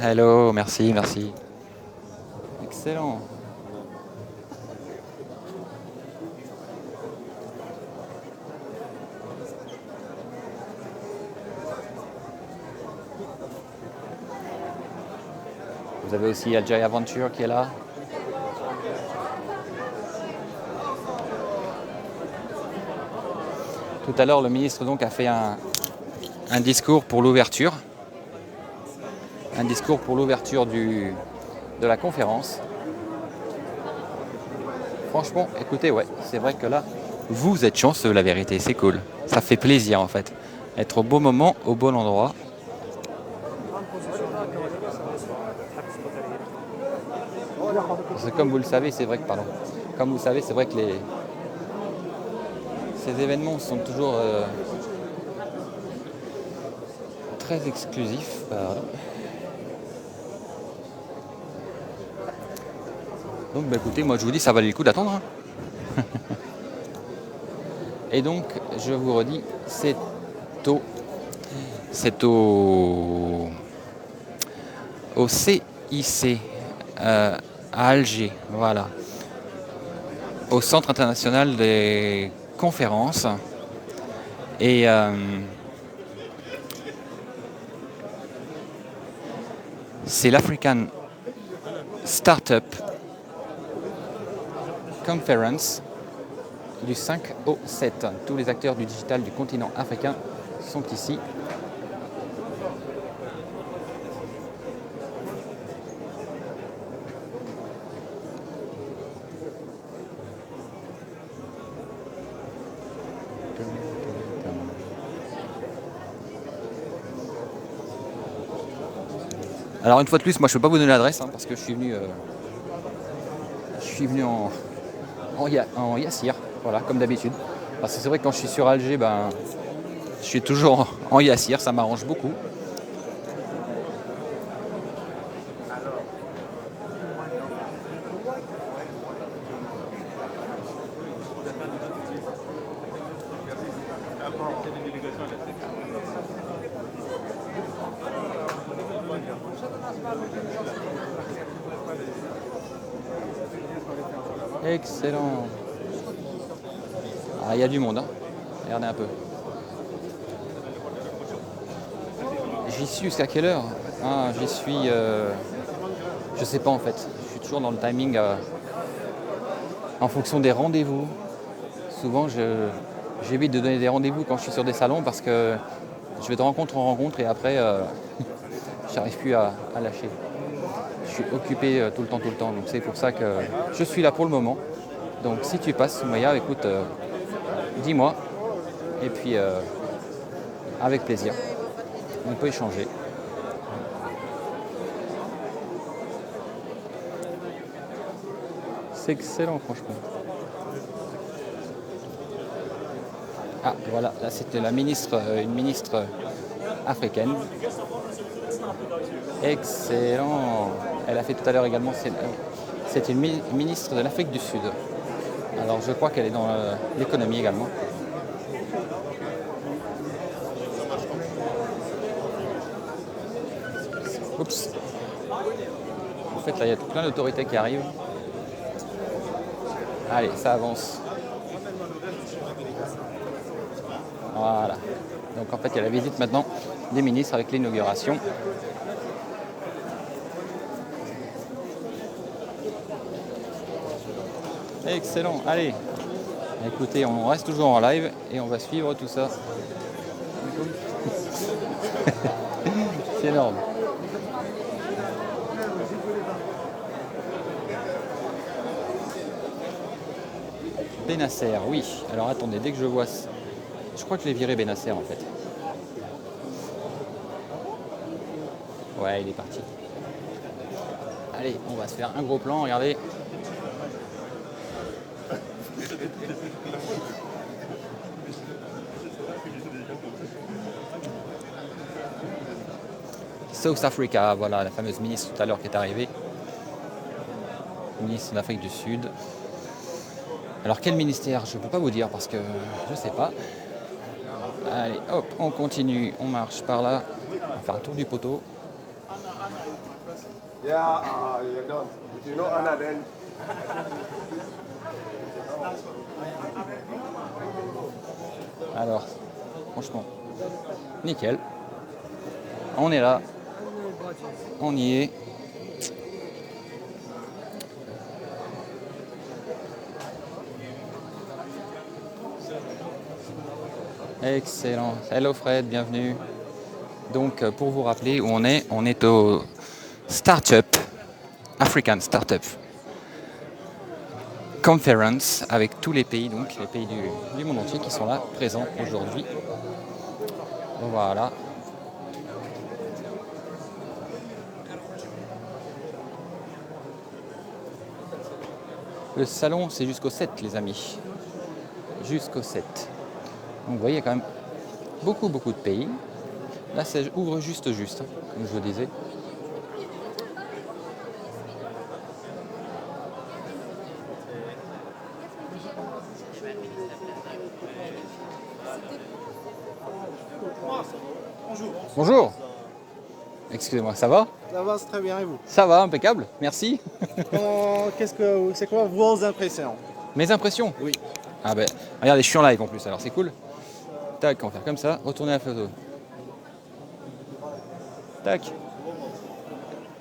Hello, merci, merci. Excellent. Vous avez aussi Algérie Aventure qui est là. Tout à l'heure, le ministre donc a fait un discours pour l'ouverture. Un discours pour l'ouverture de la conférence. Franchement, écoutez, ouais, c'est vrai que là, vous êtes chanceux, la vérité, c'est cool. Ça fait plaisir en fait. Être au bon moment, au bon endroit. Parce que comme vous le savez, c'est vrai que, comme vous le savez, c'est vrai que ces événements sont toujours très exclusifs. Donc bah, écoutez, moi je vous dis, ça valait le coup d'attendre. Hein. Et donc, je vous redis, c'est au CIC à Alger, voilà, au Centre international des conférences. Et c'est l'African Startup Conference du 5 au 7. Tous les acteurs du digital du continent africain sont ici. Alors une fois de plus, moi je ne peux pas vous donner l'adresse parce que je suis venu en Yassir, voilà, comme d'habitude. Parce que c'est vrai que quand je suis sur Alger, je suis toujours en Yassir, ça m'arrange beaucoup. Excellent. Ah, il y a du monde, hein. Regardez un peu. J'y suis jusqu'à quelle heure? J'y suis... je sais pas en fait. Je suis toujours dans le timing en fonction des rendez-vous. Souvent, j'évite de donner des rendez-vous quand je suis sur des salons parce que je vais de rencontre en rencontre et après, j'arrive plus à lâcher. Je suis occupé tout le temps. Donc c'est pour ça que je suis là pour le moment. Donc si tu passes, Maya, écoute, dis-moi. Et puis, avec plaisir, on peut échanger. C'est excellent, franchement. Ah, voilà, là c'était une ministre africaine. Excellent. Elle a fait tout à l'heure également, c'est une ministre de l'Afrique du Sud. Alors je crois qu'elle est dans l'économie également. Oups. En fait là il y a plein d'autorités qui arrivent. Allez, ça avance. Voilà. Donc en fait il y a la visite maintenant des ministres avec l'inauguration. Excellent, allez. Écoutez, on reste toujours en live et on va suivre tout ça. C'est énorme. Benasser, oui. Alors attendez, dès que je vois... Je crois que je l'ai viré Benasser en fait. Ouais, il est parti. Allez, on va se faire un gros plan, regardez. South Africa, voilà la fameuse ministre tout à l'heure qui est arrivée. Ministre d'Afrique du Sud. Alors quel ministère? Je ne peux pas vous dire parce que je ne sais pas. Allez, hop, on continue, on marche par là. On va faire un tour du poteau. Yeah, you're done. You know Anna then. Alors, franchement, nickel. On est là. On y est. Excellent. Hello Fred, bienvenue. Donc pour vous rappeler où on est au Startup, African Startup Conference avec tous les pays, donc les pays du monde entier qui sont là, présents aujourd'hui. Voilà. Le salon, c'est jusqu'au 7, les amis. Jusqu'au 7. Donc vous voyez, il y a quand même beaucoup de pays. Là, ça ouvre juste, comme je vous disais. Bonjour. Excusez-moi, ça va? Ça va, c'est très bien, et vous? Ça va, impeccable, merci. C'est quoi vos impressions? Mes impressions? Oui. Ah ben, regardez, je suis en live en plus, alors c'est cool. Tac, on va faire comme ça, retourner la photo. Tac.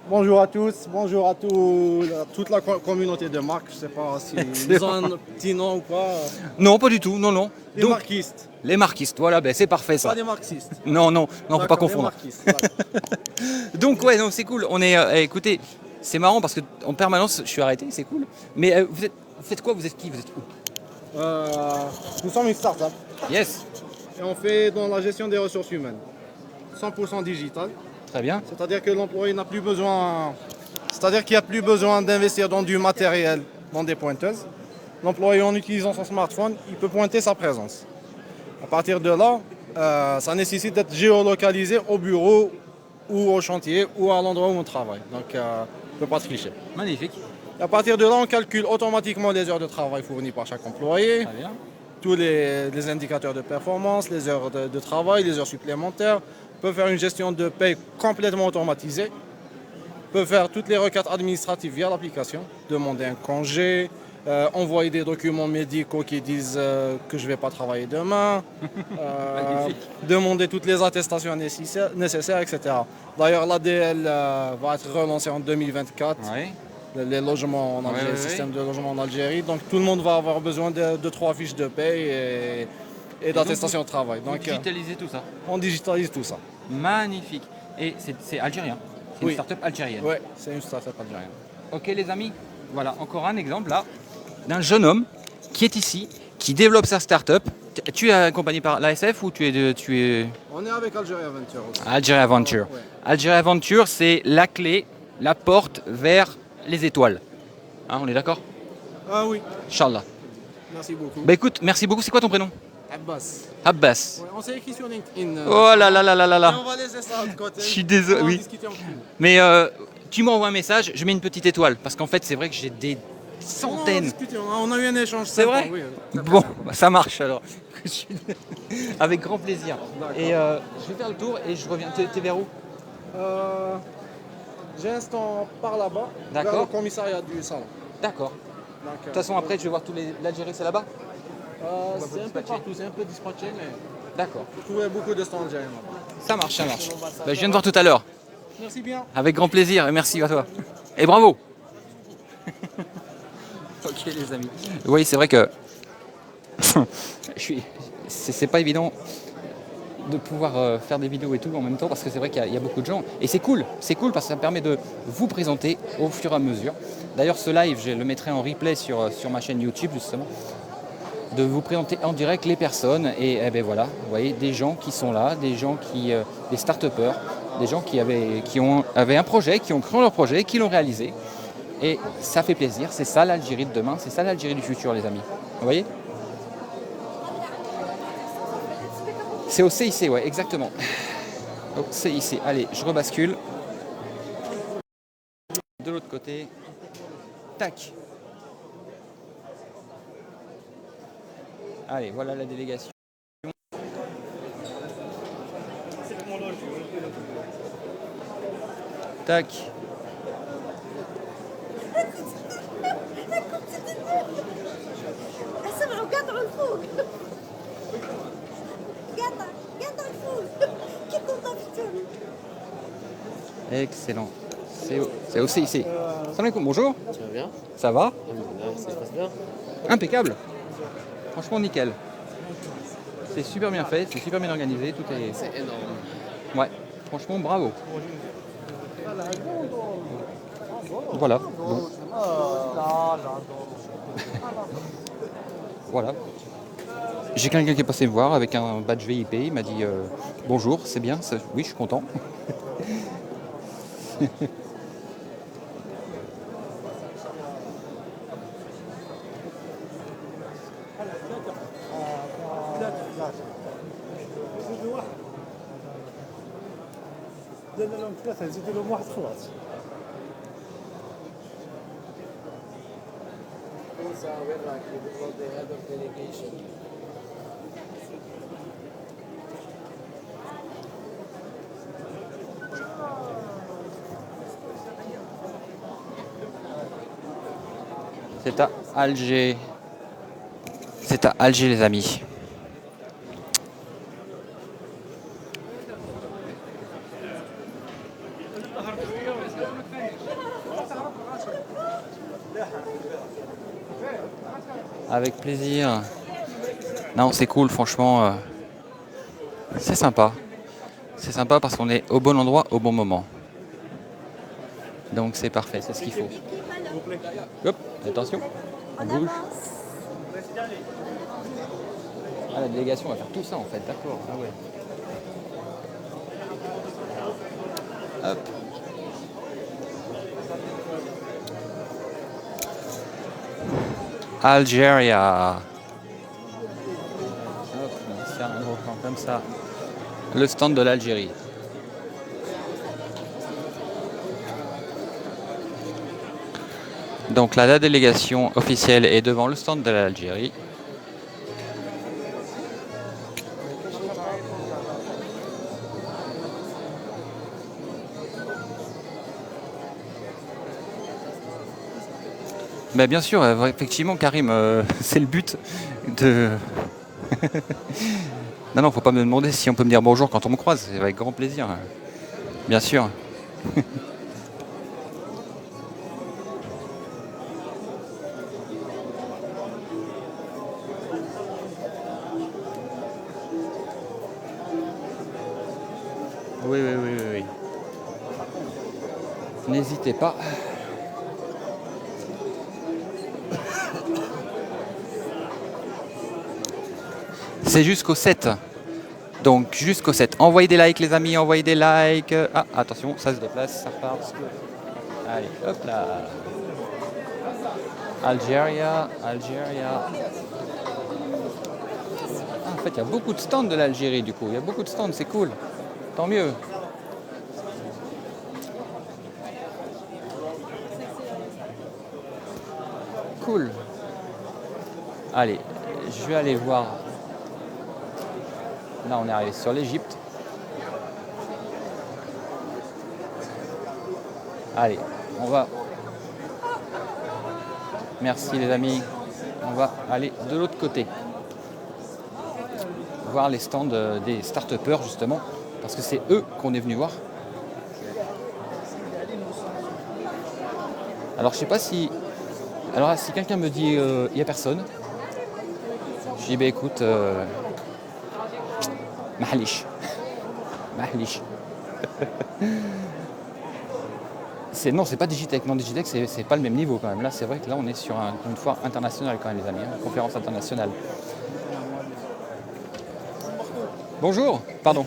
Bonjour à tous, bonjour à toute la communauté de marques. Je sais pas si ils ont un petit nom ou pas. Non, pas du tout, non. Les Donc, marquistes, les marquistes, voilà, ben c'est parfait ça. pas les marxistes. Non, faut pas D'accord, confondre. Les marquistes, d'accord. Donc ouais, non, c'est cool. On est, écoutez, c'est marrant parce que en permanence, je suis arrêté, c'est cool. Mais vous faites quoi? Vous êtes qui? Vous êtes où? Nous sommes une start-up Yes, et on fait dans la gestion des ressources humaines. 100% digital, très bien. c'est-à-dire que l'employé n'a plus besoin, c'est-à-dire qu'il n'y a plus besoin d'investir dans du matériel, dans des pointeuses. L'employé, en utilisant son smartphone, il peut pointer sa présence. À partir de là, ça nécessite d'être géolocalisé au bureau ou au chantier ou à l'endroit où on travaille. Donc, on ne peut pas tricher. Magnifique, Et à partir de là, on calcule automatiquement les heures de travail fournies par chaque employé, très bien. tous les indicateurs de performance, les heures de travail, les heures supplémentaires. On peut faire une gestion de paie complètement automatisée. On peut faire toutes les requêtes administratives via l'application, demander un congé, envoyer des documents médicaux qui disent que je ne vais pas travailler demain, demander toutes les attestations nécessaires, etc. D'ailleurs, l'ADL va être relancé en 2024. Ouais. Les logements en Algérie, le système de logement en Algérie. Donc tout le monde va avoir besoin de 3 fiches de paie et d'attestation de travail. Donc Donc digitaliser tout ça. on digitalise tout ça. Magnifique. Et c'est algérien. C'est Oui. une start-up algérienne. Ouais, c'est une start-up algérienne. Ok les amis, voilà encore un exemple là d'un jeune homme qui est ici, qui développe sa start-up. Tu es accompagné par l'ASF ou tu es On est avec Algeria Venture aussi. Algeria Venture. Ouais. Algeria Venture, c'est la clé, la porte vers les étoiles. Hein, on est d'accord? Ah oui, Inch'Allah. merci beaucoup. Bah écoute, merci beaucoup. C'est quoi ton prénom? Abbas. Abbas. Ouais, on s'est écrit sur LinkedIn. Oh là là là là là Et là. on va laisser ça de côté. Je suis désolé, On va oui. discuter en plus. Mais tu m'envoies un message, je mets une petite étoile. Parce qu'en fait, c'est vrai que j'ai des On va centaines. discuter, on a eu un échange. C'est sympa, vrai? oui, Bon, bah, ça marche alors. Avec grand plaisir. D'accord. Et je vais faire le tour et je reviens. T'es vers où? J'ai un stand par là-bas, vers D'accord. le commissariat du salon. D'accord. Donc, De toute façon, après, je vais voir tous les. L'Algérie, c'est là-bas? c'est un peu partout, c'est un peu dispatché, mais D'accord. vous trouvez beaucoup de stands algériens là-bas. Ça marche, ça marche. Bah, je viens de voir tout à l'heure. Merci bien. Avec grand plaisir et merci à toi. Et bravo. Ok les amis. Oui, c'est vrai que c'est pas évident de pouvoir faire des vidéos et tout en même temps parce que c'est vrai qu'il y a beaucoup de gens et c'est cool parce que ça me permet de vous présenter au fur et à mesure. D'ailleurs ce live je le mettrai en replay sur ma chaîne YouTube justement, de vous présenter en direct les personnes et ben voilà, vous voyez des gens qui sont là, des gens qui, des start-upers des gens qui avaient un projet, qui ont cru en leur projet, qui l'ont réalisé. Et ça fait plaisir, c'est ça l'Algérie de demain, c'est ça l'Algérie du futur les amis. Vous voyez? C'est au CIC, ouais, exactement. Au CIC. Allez, je rebascule. De l'autre côté. Tac. Allez, voilà la délégation. Tac. قطعوا الفوق قطع الفوق كي طفشتوني. Excellent. C'est au CIC. Salam alaikum, bonjour. Tu vas bien? Ça va? Ça se passe bien? Impeccable. Franchement nickel. C'est super bien fait, c'est super bien organisé, tout est... C'est énorme. Ouais, franchement bravo. Voilà. Bon. Voilà. J'ai quelqu'un qui est passé me voir avec un badge VIP, il m'a dit bonjour, c'est bien, oui je suis content. C'est à Alger. C'est à Alger les amis. Avec plaisir. Non, c'est cool, franchement. C'est sympa. C'est sympa parce qu'on est au bon endroit au bon moment. Donc c'est parfait, c'est ce qu'il faut. Hop, attention. On bouge. Ah, la délégation va faire tout ça en fait, d'accord. Ah ouais. Hop. Algeria. Hop, on va se faire un gros plan comme ça. Le stand de l'Algérie. Donc là, la délégation officielle est devant le stand de l'Algérie. Mais bien sûr, effectivement, Karim, c'est le but de... Non, faut pas me demander si on peut me dire bonjour quand on me croise, c'est avec grand plaisir. Bien sûr. Oui. N'hésitez pas. C'est jusqu'au 7. Donc jusqu'au 7. Envoyez des likes les amis, envoyez des likes. Ah, attention, ça se déplace, ça repart. Allez, hop là. Algeria. Ah, en fait, il y a beaucoup de stands de l'Algérie du coup. Il y a beaucoup de stands, c'est cool. Tant mieux. Cool. Allez, je vais aller voir. Là, on est arrivé sur l'Égypte. Allez, on va... Merci les amis. On va aller de l'autre côté. Voir les stands des start-upers justement. Parce que c'est eux qu'on est venu voir. Alors, je sais pas si... Alors, si quelqu'un me dit il n'y a personne, je dis, bah écoute... Mahalish. Non, c'est pas Digitech. Non, Digitech, c'est pas le même niveau quand même. Là, c'est vrai que là, on est sur une foire internationale quand même, les amis. Une conférence internationale. Bonjour. Pardon.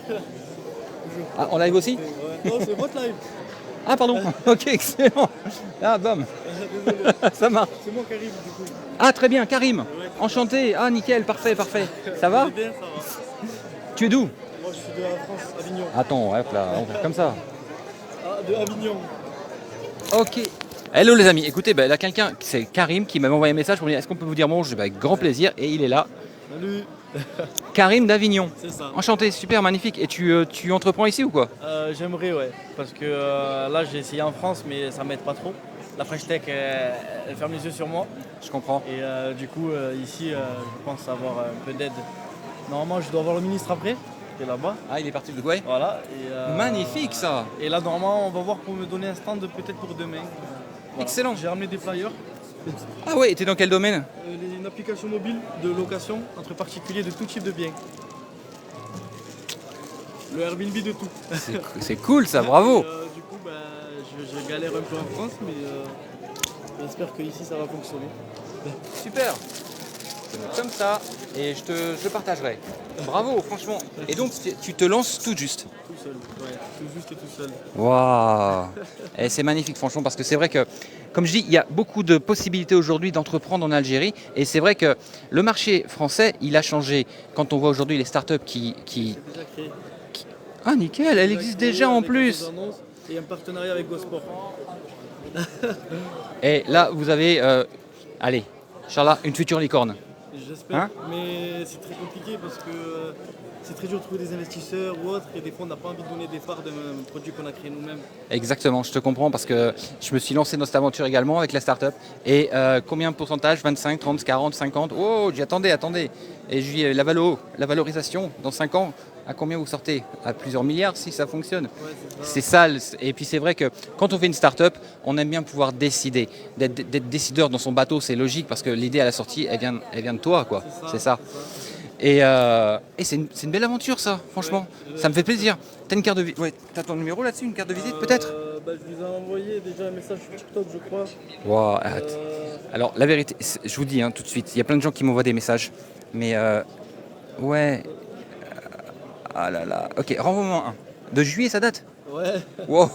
Ah, on live aussi ? Non, c'est votre live. Ah pardon, ok, excellent. Ah bam, ça marche. C'est moi qui arrive du coup. Ah très bien, Karim, enchanté. Ah nickel, parfait, parfait. Ça va? Bien, ça va. Tu es d'où? Moi, je suis de la France, Avignon. Attends, hop là, on fait comme ça. Ah, de Avignon. Ok. Hello les amis, écoutez, là quelqu'un, c'est Karim qui m'avait envoyé un message pour me dire est-ce qu'on peut vous dire bonjour? Je dis, avec grand plaisir et il est là. Salut. Karim d'Avignon. C'est ça. Enchanté, super, magnifique. Et tu entreprends ici ou quoi? J'aimerais, ouais. Parce que là, j'ai essayé en France, mais ça m'aide pas trop. La French Tech, elle ferme les yeux sur moi. Je comprends. Et du coup, ici, je pense avoir un peu d'aide. Normalement, je dois voir le ministre après, qui est là-bas. Ah, il est parti de Douai. Voilà. Et, Magnifique ça. Et là, normalement, on va voir pour me donner un stand peut-être pour demain. Voilà. Excellent. J'ai ramené des flyers. Ah ouais, et t'es dans quel domaine? Une application mobile de location entre particuliers de tout type de biens. Le Airbnb de tout. C'est cool ça, bravo. Et, du coup, je galère un peu en France, mais j'espère qu'ici ça va fonctionner. Super. Comme ça, et je te partagerai. Bravo, franchement. Et donc tu te lances tout juste. Tout seul, ouais, tout juste et tout seul. Waouh. Et c'est magnifique franchement parce que c'est vrai que, comme je dis, il y a beaucoup de possibilités aujourd'hui d'entreprendre en Algérie. Et c'est vrai que le marché français, il a changé. Quand on voit aujourd'hui les startups qui... C'est déjà créé. Ah nickel, elle existe déjà en plus. Et un partenariat avec GoSport. Et là, vous avez, allez, Inch'Allah, une future licorne. J'espère, Hein, mais c'est très compliqué parce que c'est très dur de trouver des investisseurs ou autres et des fois on n'a pas envie de donner des parts d'un produit qu'on a créé nous-mêmes. Exactement, je te comprends parce que je me suis lancé dans cette aventure également avec la start-up. Et combien de pourcentage? 25, 30, 40, 50? Oh, j'ai attendez. Et je dis la valorisation dans 5 ans, à combien vous sortez? À plusieurs milliards si ça fonctionne. Ouais, C'est ça. Et puis c'est vrai que quand on fait une start-up, on aime bien pouvoir décider. D'être décideur dans son bateau, c'est logique parce que l'idée à la sortie, elle vient de toi, quoi. C'est ça. Et c'est une belle aventure, ça, franchement. Ça me fait plaisir. T'as une carte de visite? Ouais, t'as ton numéro là-dessus, une carte de visite peut-être? Je vous ai envoyé déjà un message sur TikTok, je crois. Wow, arrête. Alors, la vérité, je vous dis tout de suite, il y a plein de gens qui m'envoient des messages. Mais ouais. Ah là là. Ok, renvoie-moi un. De juillet, ça date? Ouais. Wow,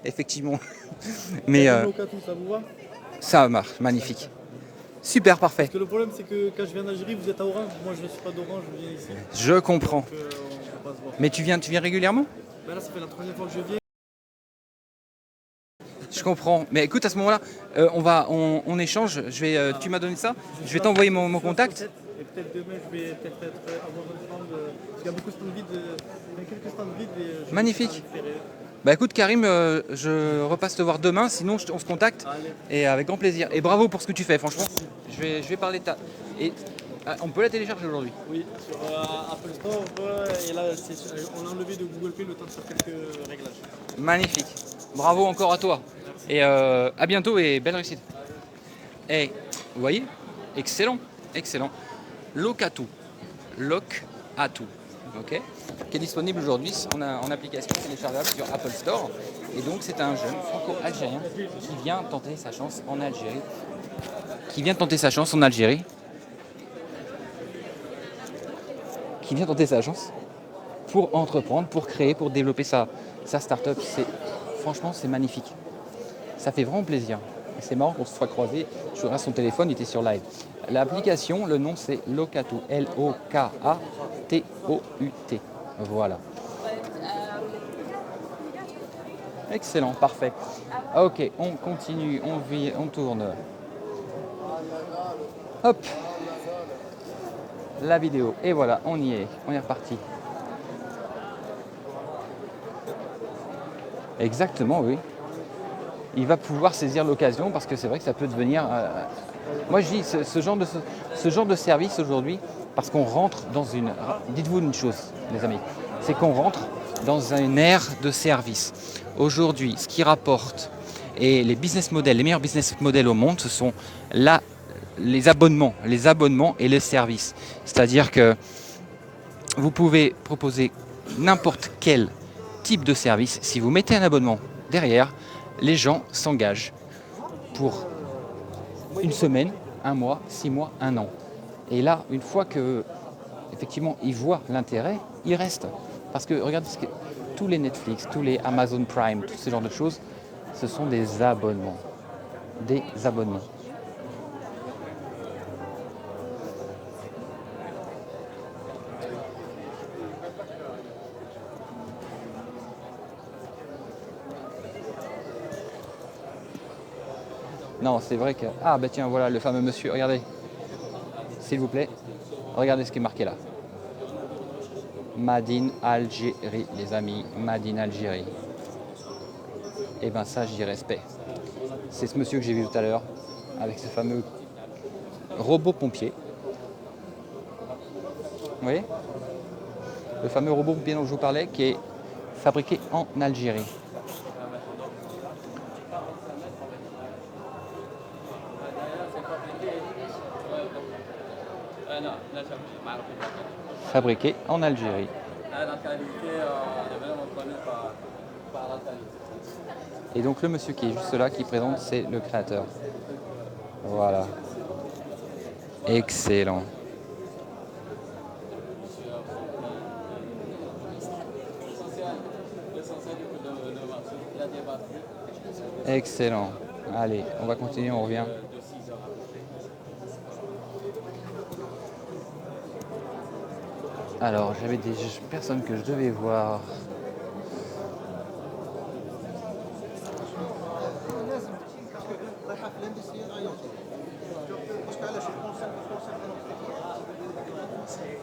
effectivement. Mais Ça vous va? ça marche, magnifique. Super, parfait. Parce que le problème c'est que quand je viens d'Algérie, vous êtes à Orange. Moi je ne suis pas d'Orange, je viens ici. Je comprends. Donc on peut pas se voir. Mais tu viens régulièrement? Là ça fait la troisième fois que je viens. Je comprends. Mais écoute, à ce moment-là, on échange. Tu m'as donné ça. Je vais t'envoyer mon contact. Et peut-être demain je vais peut-être avoir un stand. Parce qu'il y a beaucoup de stands vides. Il y a quelques stands vides. Et Magnifique. Bah écoute Karim, je repasse te voir demain, sinon on se contacte. Allez. Et avec grand plaisir. Et bravo pour ce que tu fais, franchement. Je vais parler de ta... Et on peut la télécharger aujourd'hui? Oui, sur Apple Store, et là on l'a enlevé de Google Play le temps de faire quelques réglages. Magnifique. Bravo encore à toi. Et à bientôt et belle réussite. Et vous voyez, excellent, excellent. Locatou, ok, qui est disponible aujourd'hui en application téléchargeable sur Apple Store. Et donc c'est un jeune franco-algérien qui vient tenter sa chance en Algérie. Qui vient tenter sa chance pour entreprendre, pour créer, pour développer sa start-up. Franchement, c'est magnifique. Ça fait vraiment plaisir. Et c'est marrant qu'on se soit croisés. Je regarde son téléphone, il était sur live. L'application, le nom c'est Locatou. L-O-K-A-T-O-U-T. Voilà. Excellent, parfait. Ok, on continue, on tourne. Hop. La vidéo. Et voilà, on y est reparti. Exactement, oui. Il va pouvoir saisir l'occasion parce que c'est vrai que ça peut devenir... Moi je dis ce genre de service aujourd'hui, parce qu'on rentre dans une... Dites-vous une chose, les amis, c'est qu'on rentre dans une ère de service. Aujourd'hui, ce qui rapporte, et les meilleurs business models au monde, ce sont les abonnements et les services. C'est-à-dire que vous pouvez proposer n'importe quel type de service. Si vous mettez un abonnement derrière, les gens s'engagent pour une semaine, un mois, 6 mois, 1 an. Et là, une fois que effectivement ils voient l'intérêt, ils restent. Parce que regardez tous les Netflix, tous les Amazon Prime, tous ces genres de choses, ce sont des abonnements. Des abonnements. Non, c'est vrai que... Ah, bah tiens, voilà le fameux monsieur. Regardez. S'il vous plaît. Regardez ce qui est marqué là. Made in Algérie, les amis. Made in Algérie. Et ben ça, j'y respect. C'est ce monsieur que j'ai vu tout à l'heure. Avec ce fameux robot pompier. Vous voyez ? Le fameux robot pompier dont je vous parlais, qui est fabriqué en Algérie. Fabriqué en Algérie. Et donc le monsieur qui est juste là, qui présente, c'est le créateur. Voilà. Excellent. Excellent. Allez, on va continuer, on revient. Alors, j'avais des personnes que je devais voir.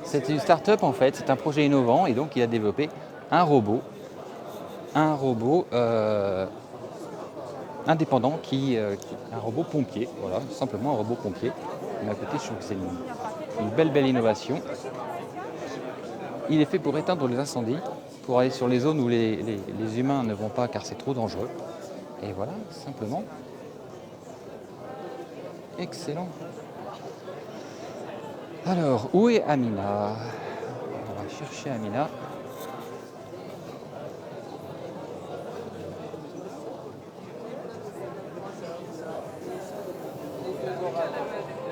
C'est une start-up en fait, c'est un projet innovant et donc il a développé un robot indépendant un robot pompier, voilà, simplement un robot pompier. Mais à côté, je trouve que c'est une belle innovation. Il est fait pour éteindre les incendies, pour aller sur les zones où les humains ne vont pas car c'est trop dangereux. Et voilà, simplement. Excellent. Alors, où est Amina? On va chercher Amina.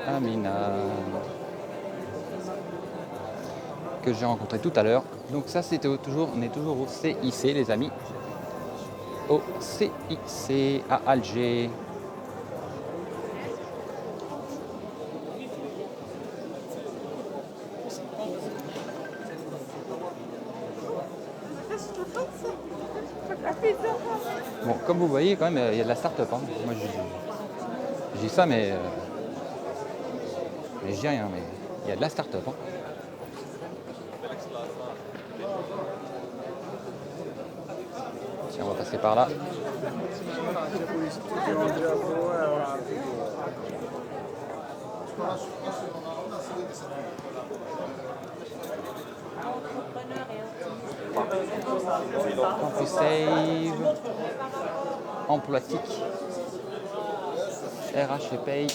Amina. Que j'ai rencontré tout à l'heure. Donc ça, on est toujours au CIC, les amis. Au CIC à Alger. Bon, comme vous voyez, quand même, il y a de la start-up. Hein. Moi, je dis ça, mais je dis rien, mais il y a de la start-up. Hein. Tiens, on va passer par là. Campus Save, Emploitique, RH et Paye.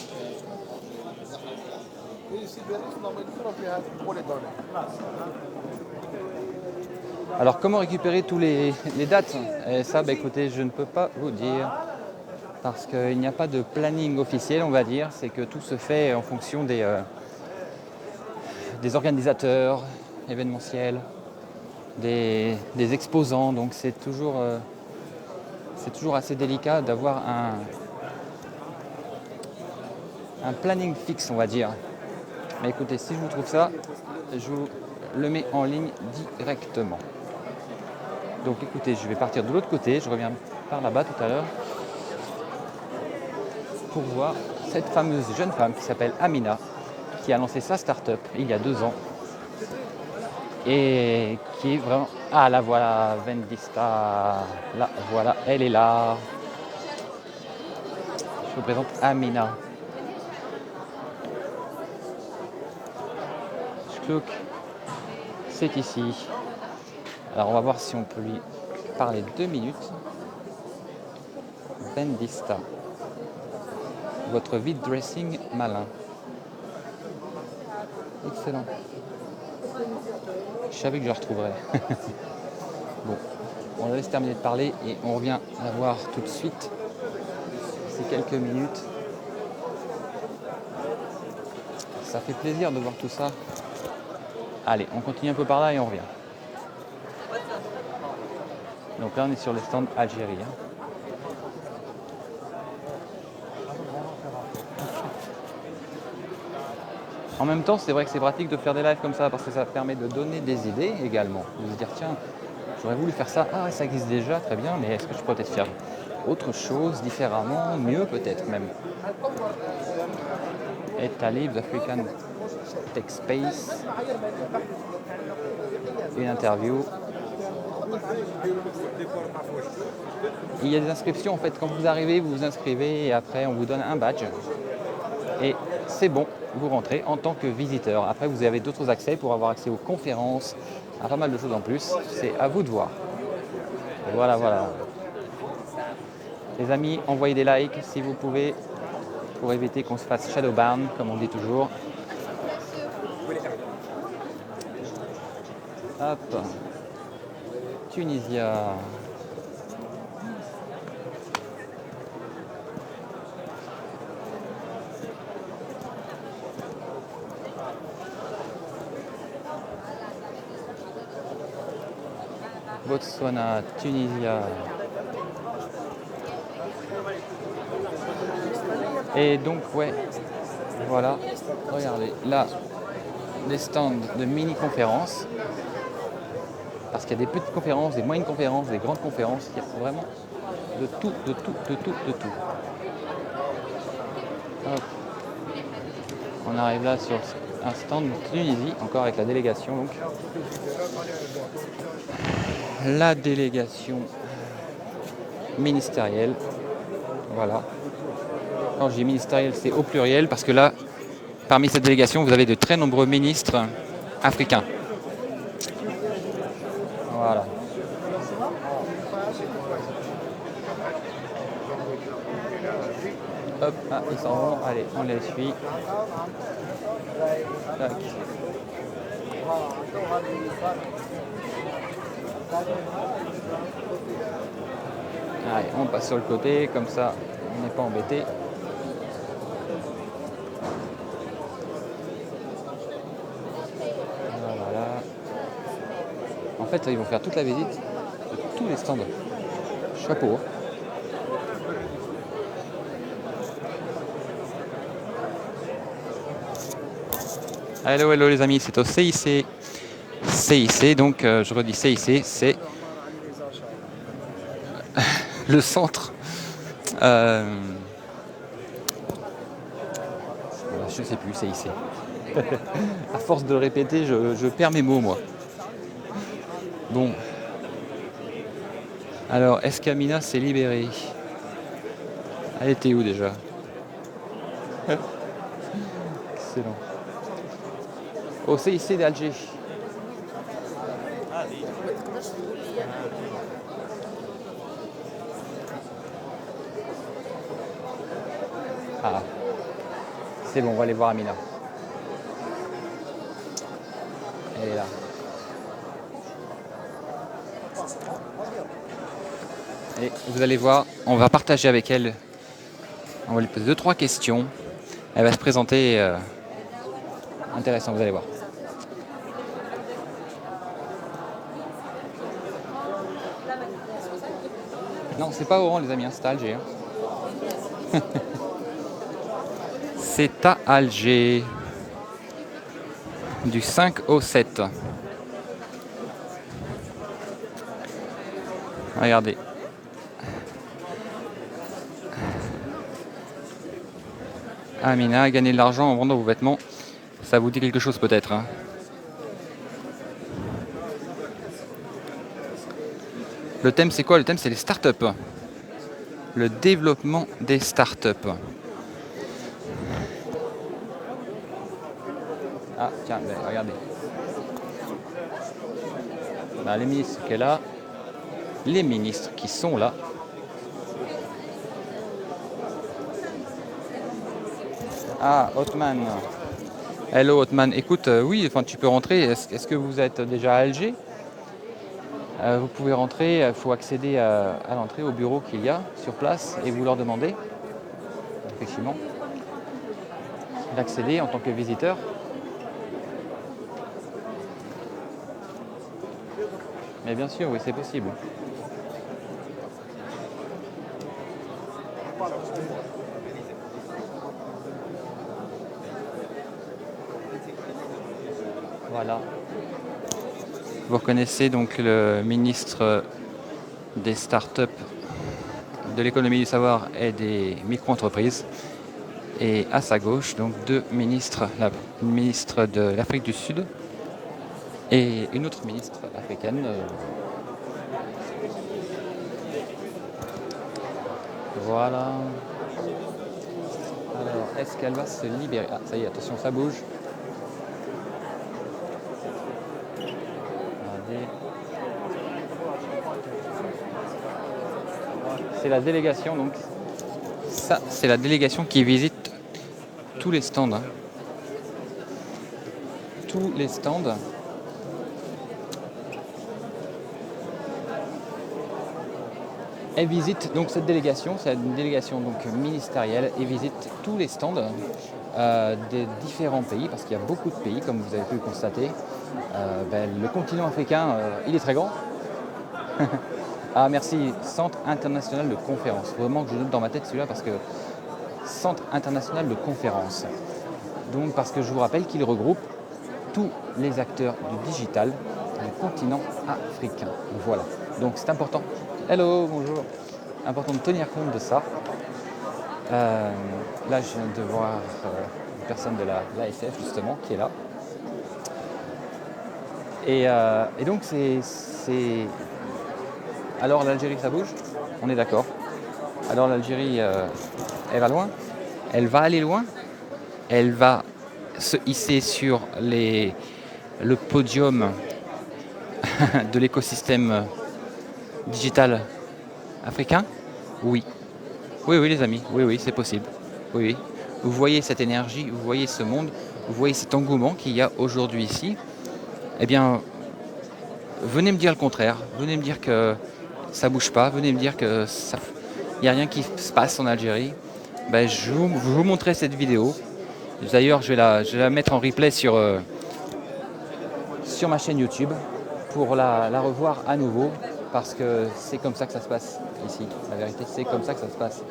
Alors comment récupérer tous les dates? Et ça, bah, écoutez, je ne peux pas vous dire parce qu'il n'y a pas de planning officiel, on va dire. C'est que tout se fait en fonction des organisateurs événementiels, des exposants. Donc c'est toujours assez délicat d'avoir un planning fixe, on va dire. Mais écoutez, si je vous trouve ça, je vous le mets en ligne directement. Donc écoutez, je vais partir de l'autre côté, je reviens par là-bas tout à l'heure pour voir cette fameuse jeune femme qui s'appelle Amina, qui a lancé sa start-up il y a 2 ans et qui est vraiment... Ah la voilà, Vendista, là voilà, elle est là. Je vous présente Amina. Schluck, c'est ici. Alors on va voir si on peut lui parler 2 minutes. Vendista, votre vide dressing malin. Excellent. Je savais que je la retrouverais. Bon, on laisse terminer de parler et on revient la voir tout de suite. C'est quelques minutes. Ça fait plaisir de voir tout ça. Allez, on continue un peu par là et on revient. Donc là, on est sur le stand Algérie. En même temps, c'est vrai que c'est pratique de faire des lives comme ça parce que ça permet de donner des idées également. De se dire, tiens, j'aurais voulu faire ça. Ah, ça existe déjà, très bien, mais est-ce que je pourrais peut-être faire autre chose, différemment, mieux peut-être même. Et Talib, African Tech Space. Une interview. Il y a des inscriptions en fait. Quand vous arrivez, vous vous inscrivez et après on vous donne un badge. Et c'est bon, vous rentrez en tant que visiteur. Après, vous avez d'autres accès pour avoir accès aux conférences, à pas mal de choses en plus. C'est à vous de voir. Voilà, voilà. Les amis, envoyez des likes si vous pouvez pour éviter qu'on se fasse shadowban, comme on dit toujours. Hop. Tunisia. Botswana, Tunisia. Et donc, ouais, voilà, regardez, là, des stands de mini-conférences. Parce qu'il y a des petites conférences, des moyennes conférences, des grandes conférences. Il y a vraiment de tout, de tout, de tout, de tout. Hop. On arrive là sur un stand de Tunisie, encore avec la délégation. Donc. La délégation ministérielle. Voilà. Quand je dis ministériel, c'est au pluriel parce que là, parmi cette délégation, vous avez de très nombreux ministres africains. Voilà. Hop, ah, ils s'en vont. Allez, on les suit. Tac. Allez, on passe sur le côté, comme ça, on n'est pas embêté. Voilà. En fait, ils vont faire toute la visite de tous les stands. Chapeau. Hello, hello les amis, c'est au CIC. CIC, donc je redis CIC, c'est le centre. Je ne sais plus, CIC. À force de le répéter, je perds mes mots, moi. Bon. Alors, est-ce qu'Amina s'est libérée? Elle était où déjà? Excellent. Au CIC d'Alger. Ah, c'est bon, on va aller voir Amina. Elle est là. Et vous allez voir, on va partager avec elle. On va lui poser 2-3 questions. Elle va se présenter. Intéressant, vous allez voir. Non, c'est pas Oran les amis, hein, c'est à Alger. Hein. C'est à Alger. Du 5 au 7. Regardez. Amina, gagner de l'argent en vendant vos vêtements. Ça vous dit quelque chose peut-être, hein? Le thème c'est quoi? Le thème c'est les startups. Le développement des startups. Ah tiens, regardez. Ben, les ministres qui sont là. Les ministres qui sont là. Ah, Othman. Hello Othman. Écoute, oui, enfin tu peux rentrer. Est-ce que vous êtes déjà à Alger? Vous pouvez rentrer, il faut accéder à l'entrée au bureau qu'il y a sur place et vous leur demandez, effectivement, d'accéder en tant que visiteur. Mais bien sûr, oui, c'est possible. Voilà. Vous reconnaissez donc le ministre des startups, de l'économie du savoir et des micro-entreprises. Et à sa gauche, donc deux ministres, une ministre de l'Afrique du Sud et une autre ministre africaine. Voilà. Alors, est-ce qu'elle va se libérer? Ah, ça y est, attention, ça bouge. Regardez. C'est la délégation, donc. Ça, c'est la délégation qui visite tous les stands. Hein. Tous les stands. Elle visite donc cette délégation, c'est une délégation donc ministérielle, et visite tous les stands des différents pays, parce qu'il y a beaucoup de pays, comme vous avez pu le constater. Le continent africain, il est très grand. Ah merci, Centre international de conférence. Vraiment que je note dans ma tête celui-là, parce que Centre international de conférence. Donc parce que je vous rappelle qu'il regroupe tous les acteurs du digital du continent africain. Voilà, donc c'est important. Hello, bonjour. Important de tenir compte de ça. Là, je viens de voir une personne de l'ASF justement qui est là. Et donc c'est... Alors l'Algérie, ça bouge? On est d'accord. Alors l'Algérie, elle va loin. Elle va aller loin. Elle va se hisser sur le podium de l'écosystème digital africain? Oui. Oui, les amis. Oui, c'est possible. Oui. Vous voyez cette énergie, vous voyez ce monde, vous voyez cet engouement qu'il y a aujourd'hui ici. Eh bien, venez me dire le contraire. Venez me dire que ça bouge pas. Venez me dire que il n'y a rien qui se passe en Algérie. Je vous montrerai cette vidéo. D'ailleurs, je vais la mettre en replay sur ma chaîne YouTube pour la revoir à nouveau, parce que c'est comme ça que ça se passe ici. La vérité, c'est comme ça que ça se passe.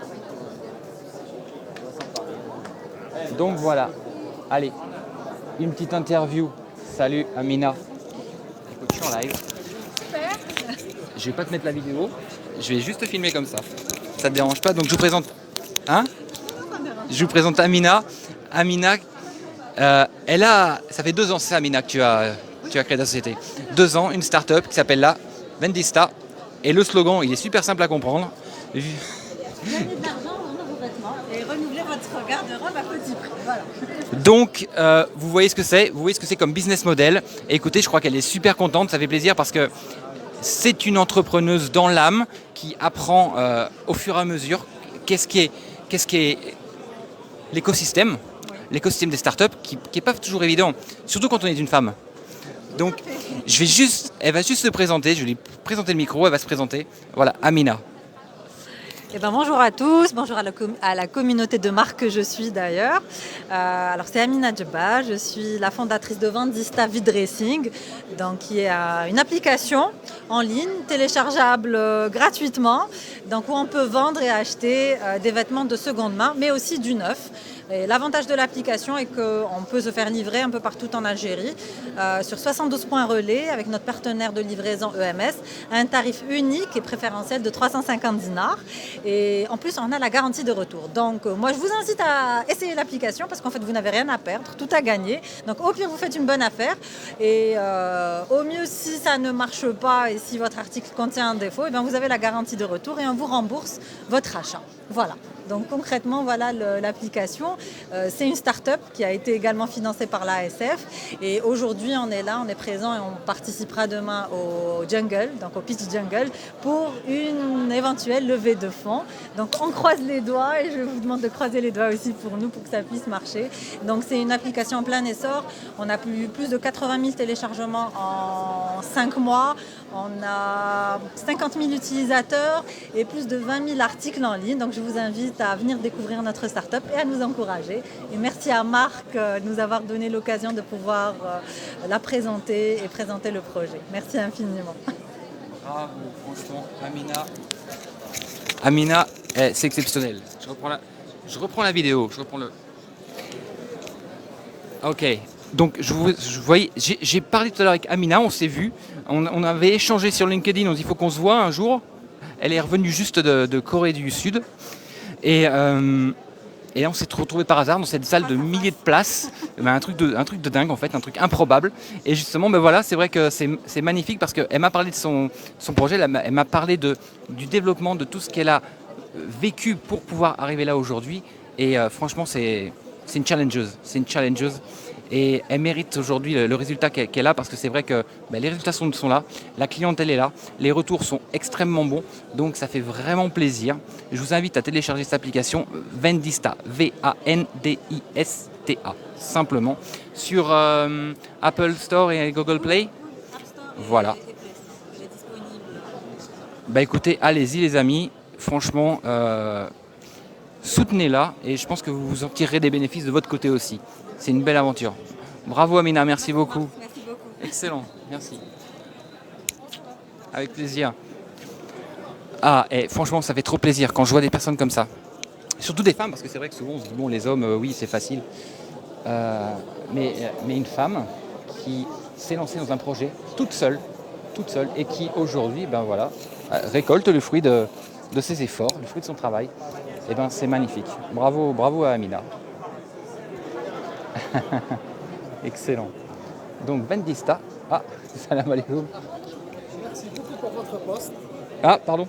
Donc voilà. Allez, une petite interview. Salut Amina. Écoute, je suis en live. Je vais pas te mettre la vidéo. Je vais juste te filmer comme ça. Ça te dérange pas? Donc je vous présente. Je vous présente Amina. Amina, ça fait 2 ans, c'est ça, Amina, que tu as créé ta société. 2 ans, une start-up qui s'appelle la Vendista. Et le slogan, il est super simple à comprendre. Gagner de l'argent dans vos vêtements et renouveler votre garde-robe à petit prix. Voilà. Donc, vous voyez ce que c'est. Vous voyez ce que c'est comme business model. Et écoutez, je crois qu'elle est super contente. Ça fait plaisir parce que c'est une entrepreneuse dans l'âme qui apprend au fur et à mesure qu'est-ce qui est l'écosystème des startups qui n'est pas toujours évident, surtout quand on est une femme. Donc, elle va juste se présenter, je vais lui présenter le micro, elle va se présenter. Voilà, Amina. Bonjour à tous, bonjour à la communauté de marques que je suis d'ailleurs. Alors c'est Amina Djeba, je suis la fondatrice de Vendista V-Dressing, donc qui est une application en ligne téléchargeable gratuitement, donc où on peut vendre et acheter des vêtements de seconde main, mais aussi du neuf. Et l'avantage de l'application est qu'on peut se faire livrer un peu partout en Algérie, sur 72 points relais avec notre partenaire de livraison EMS, à un tarif unique et préférentiel de 350 dinars. Et en plus, on a la garantie de retour. Donc, moi, je vous incite à essayer l'application parce qu'en fait, vous n'avez rien à perdre, tout à gagner. Donc, au pire, vous faites une bonne affaire. Et au mieux, si ça ne marche pas et si votre article contient un défaut, vous avez la garantie de retour et on vous rembourse votre achat. Voilà. Donc concrètement, voilà l'application. C'est une start-up qui a été également financée par l'ASF. Et aujourd'hui, on est là, on est présent et on participera demain au Jungle, donc au Pitch Jungle, pour une éventuelle levée de fonds. Donc on croise les doigts et je vous demande de croiser les doigts aussi pour nous, pour que ça puisse marcher. Donc c'est une application en plein essor. On a plus de 80 000 téléchargements en 5 mois. On a 50 000 utilisateurs et plus de 20 000 articles en ligne. Donc je vous invite à venir découvrir notre start-up et à nous encourager. Et merci à Marc de nous avoir donné l'occasion de pouvoir la présenter et présenter le projet. Merci infiniment. Bravo, franchement, Amina, C'est exceptionnel. Je reprends la vidéo. Ok. Donc, j'ai parlé tout à l'heure avec Amina, on s'est vu. On avait échangé sur LinkedIn, on dit il faut qu'on se voit un jour. Elle est revenue juste de Corée du Sud. Et là, on s'est retrouvé par hasard dans cette salle de milliers de places. Un truc de dingue, en fait, un truc improbable. Et justement, voilà, c'est vrai que c'est magnifique parce qu'elle m'a parlé de son projet, elle m'a parlé du développement, de tout ce qu'elle a vécu pour pouvoir arriver là aujourd'hui. Et franchement, c'est une challengeuse. Et elle mérite aujourd'hui le résultat qu'elle a parce que c'est vrai que les résultats sont là, la clientèle est là, les retours sont extrêmement bons, donc ça fait vraiment plaisir. Je vous invite à télécharger cette application Vendista, Vandista, simplement, sur Apple Store et Google Play. Voilà. Écoutez, allez-y les amis, franchement, soutenez-la et je pense que vous en tirerez des bénéfices de votre côté aussi. C'est une belle aventure. Bravo Amina, merci beaucoup. Merci beaucoup. Excellent, merci. Avec plaisir. Et franchement, ça fait trop plaisir quand je vois des personnes comme ça. Surtout des femmes, parce que c'est vrai que souvent on se dit, bon, les hommes, oui, c'est facile. Mais une femme qui s'est lancée dans un projet toute seule, et qui aujourd'hui, récolte le fruit de ses efforts, le fruit de son travail. Et c'est magnifique. Bravo à Amina. Excellent. Donc Vendista. Salam alaikum. Merci beaucoup pour votre poste. Pardon.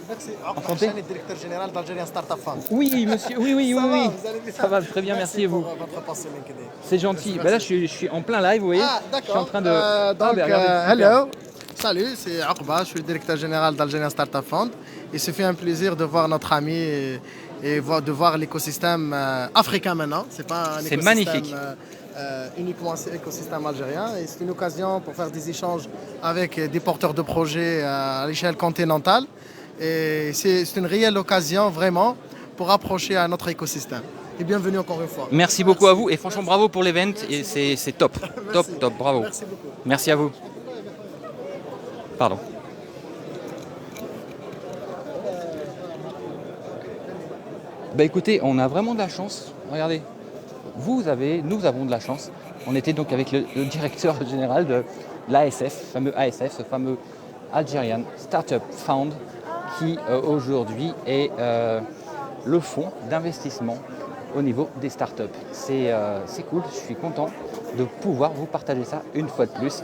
Merci. Enchanté. Je suis le directeur général d'Algerian Startup Fund. Oui, monsieur. Oui. Vous allez bien? Ça va très bien, merci et vous. Pour votre poste sur LinkedIn. C'est gentil. Là, je suis en plein live, vous voyez. D'accord. Je suis en train de. Donc, hello. Salut, c'est Aqba, je suis le directeur général d'Algerian Startup Fund. Et ça fait un plaisir de voir notre ami et de voir l'écosystème africain maintenant. C'est pas un écosystème magnifique. Uniquement écosystème algérien. Et c'est une occasion pour faire des échanges avec des porteurs de projets à l'échelle continentale. Et c'est une réelle occasion vraiment pour rapprocher à notre écosystème. Et bienvenue encore une fois. Merci beaucoup à vous et franchement bravo pour l'event et c'est top. Top, bravo. Merci beaucoup. Merci à vous. Pardon. Écoutez, on a vraiment de la chance. Regardez, nous avons de la chance. On était donc avec le directeur général de l'ASF, ce fameux Algerian Startup Fund, qui aujourd'hui est le fonds d'investissement au niveau des startups. C'est cool, je suis content de pouvoir vous partager ça une fois de plus.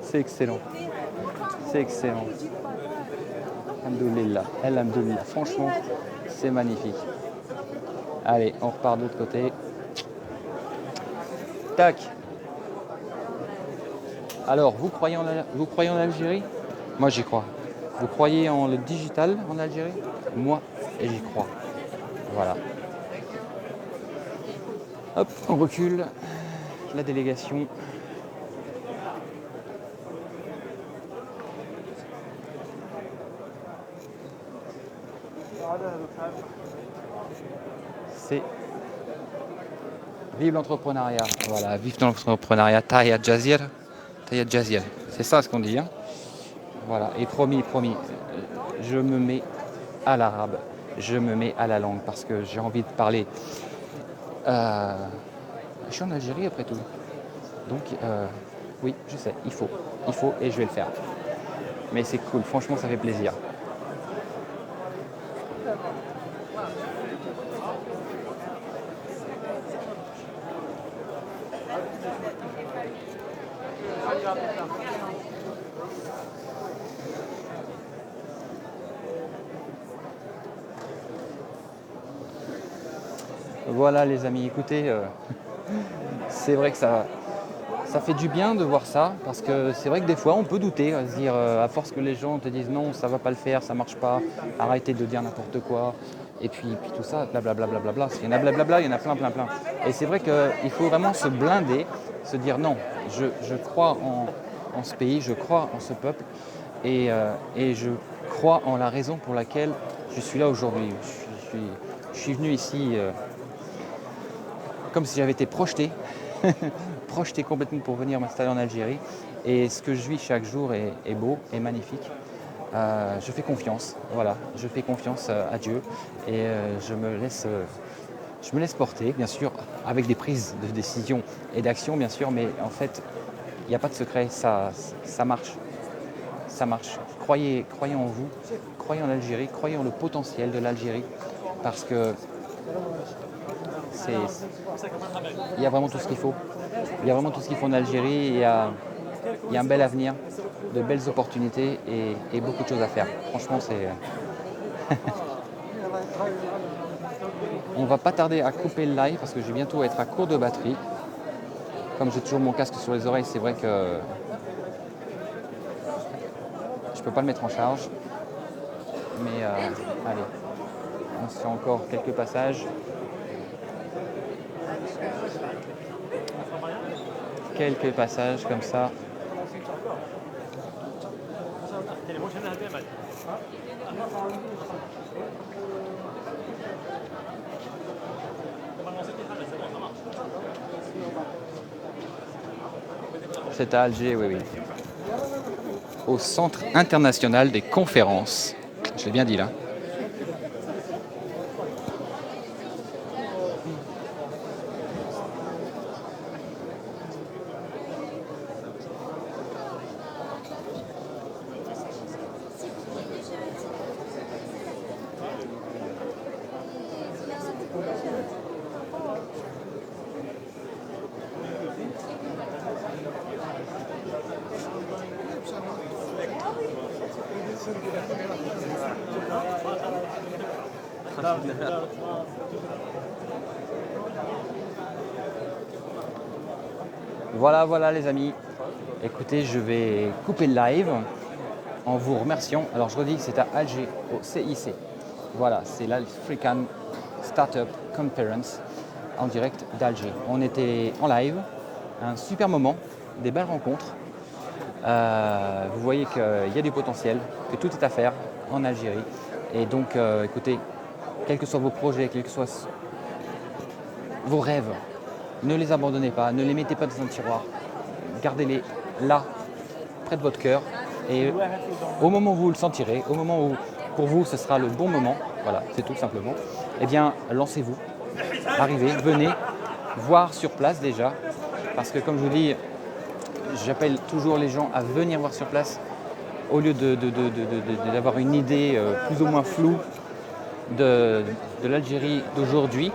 C'est excellent. Alhamdoulilah, franchement, c'est magnifique. Allez, on repart de l'autre côté. Tac. Alors, vous croyez en Algérie? Moi, j'y crois. Vous croyez en le digital en Algérie? Moi, j'y crois. Voilà. Hop, on recule. La délégation. C'est vive l'entrepreneuriat. Voilà, vive l'entrepreneuriat. Tahia Jazir. C'est ça ce qu'on dit. Hein. Voilà, et promis, je me mets à l'arabe, je me mets à la langue parce que j'ai envie de parler. Je suis en Algérie après tout. Donc, oui, je sais, il faut et je vais le faire. Mais c'est cool, franchement, ça fait plaisir. Voilà les amis, écoutez, c'est vrai que ça fait du bien de voir ça, parce que c'est vrai que des fois on peut douter, à se dire, à force que les gens te disent non, ça va pas le faire, ça marche pas, arrêtez de dire n'importe quoi, et puis tout ça, blablabla, il y en a blablabla, il y en a plein. Et c'est vrai qu'il faut vraiment se blinder, se dire non, je crois en ce pays, je crois en ce peuple, et je crois en la raison pour laquelle je suis là aujourd'hui. Je suis venu ici comme si j'avais été projeté complètement pour venir m'installer en Algérie. Et ce que je vis chaque jour est beau, est magnifique. Je fais confiance, voilà, je fais confiance à Dieu et je me laisse porter, bien sûr, avec des prises de décision et d'action, bien sûr, mais en fait, il n'y a pas de secret, ça marche. Ça marche. Croyez en vous, croyez en l'Algérie, croyez en le potentiel de l'Algérie, parce que il y a vraiment tout ce qu'il faut. Il y a vraiment tout ce qu'il faut en Algérie. Il y a un bel avenir, de belles opportunités et beaucoup de choses à faire. Franchement, c'est... On va pas tarder à couper le live parce que je vais bientôt être à court de batterie. Comme j'ai toujours mon casque sur les oreilles, c'est vrai que je peux pas le mettre en charge. Mais allez, on se fait encore quelques passages. Quelques passages comme ça. C'est à Alger, oui. Au Centre international des conférences. Je l'ai bien dit là. Voilà les amis. Écoutez, je vais couper le live en vous remerciant. Alors je redis que c'est à Alger, au CIC. Voilà, c'est l'African Startup Conference en direct d'Alger. On était en live, un super moment, des belles rencontres. Vous voyez qu'il y a du potentiel, que tout est à faire en Algérie. Et donc, écoutez, quels que soient vos projets, quels que soient vos rêves, ne les abandonnez pas, ne les mettez pas dans un tiroir. Gardez-les là, près de votre cœur. Et au moment où vous le sentirez, au moment où pour vous ce sera le bon moment, voilà, c'est tout simplement, eh bien, lancez-vous, arrivez, venez voir sur place déjà. Parce que comme je vous dis, j'appelle toujours les gens à venir voir sur place au lieu d'avoir une idée plus ou moins floue de l'Algérie d'aujourd'hui.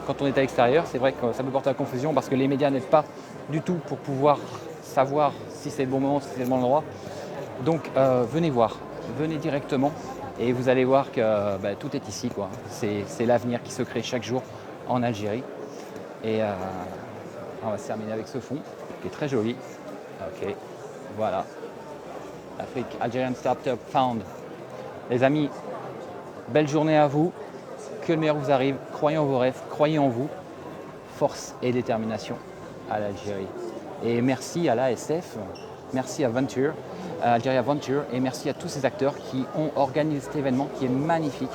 Quand on est à l'extérieur, c'est vrai que ça peut porter à confusion parce que les médias n'aident pas du tout pour pouvoir savoir si c'est le bon moment, si c'est le bon endroit. Donc venez voir, venez directement et vous allez voir que tout est ici, quoi. C'est l'avenir qui se crée chaque jour en Algérie. Et on va se terminer avec ce fond qui est très joli. Ok, voilà. L'Afrique Algerian Startup Fund. Les amis, belle journée à vous. Que le meilleur vous arrive. Croyez en vos rêves, croyez en vous. Force et détermination à l'Algérie. Et merci à l'ASF, merci à Venture, à Algeria Venture, et merci à tous ces acteurs qui ont organisé cet événement qui est magnifique.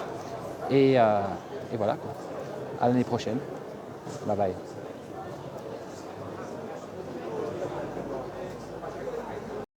Et voilà, quoi. À l'année prochaine. Bye bye.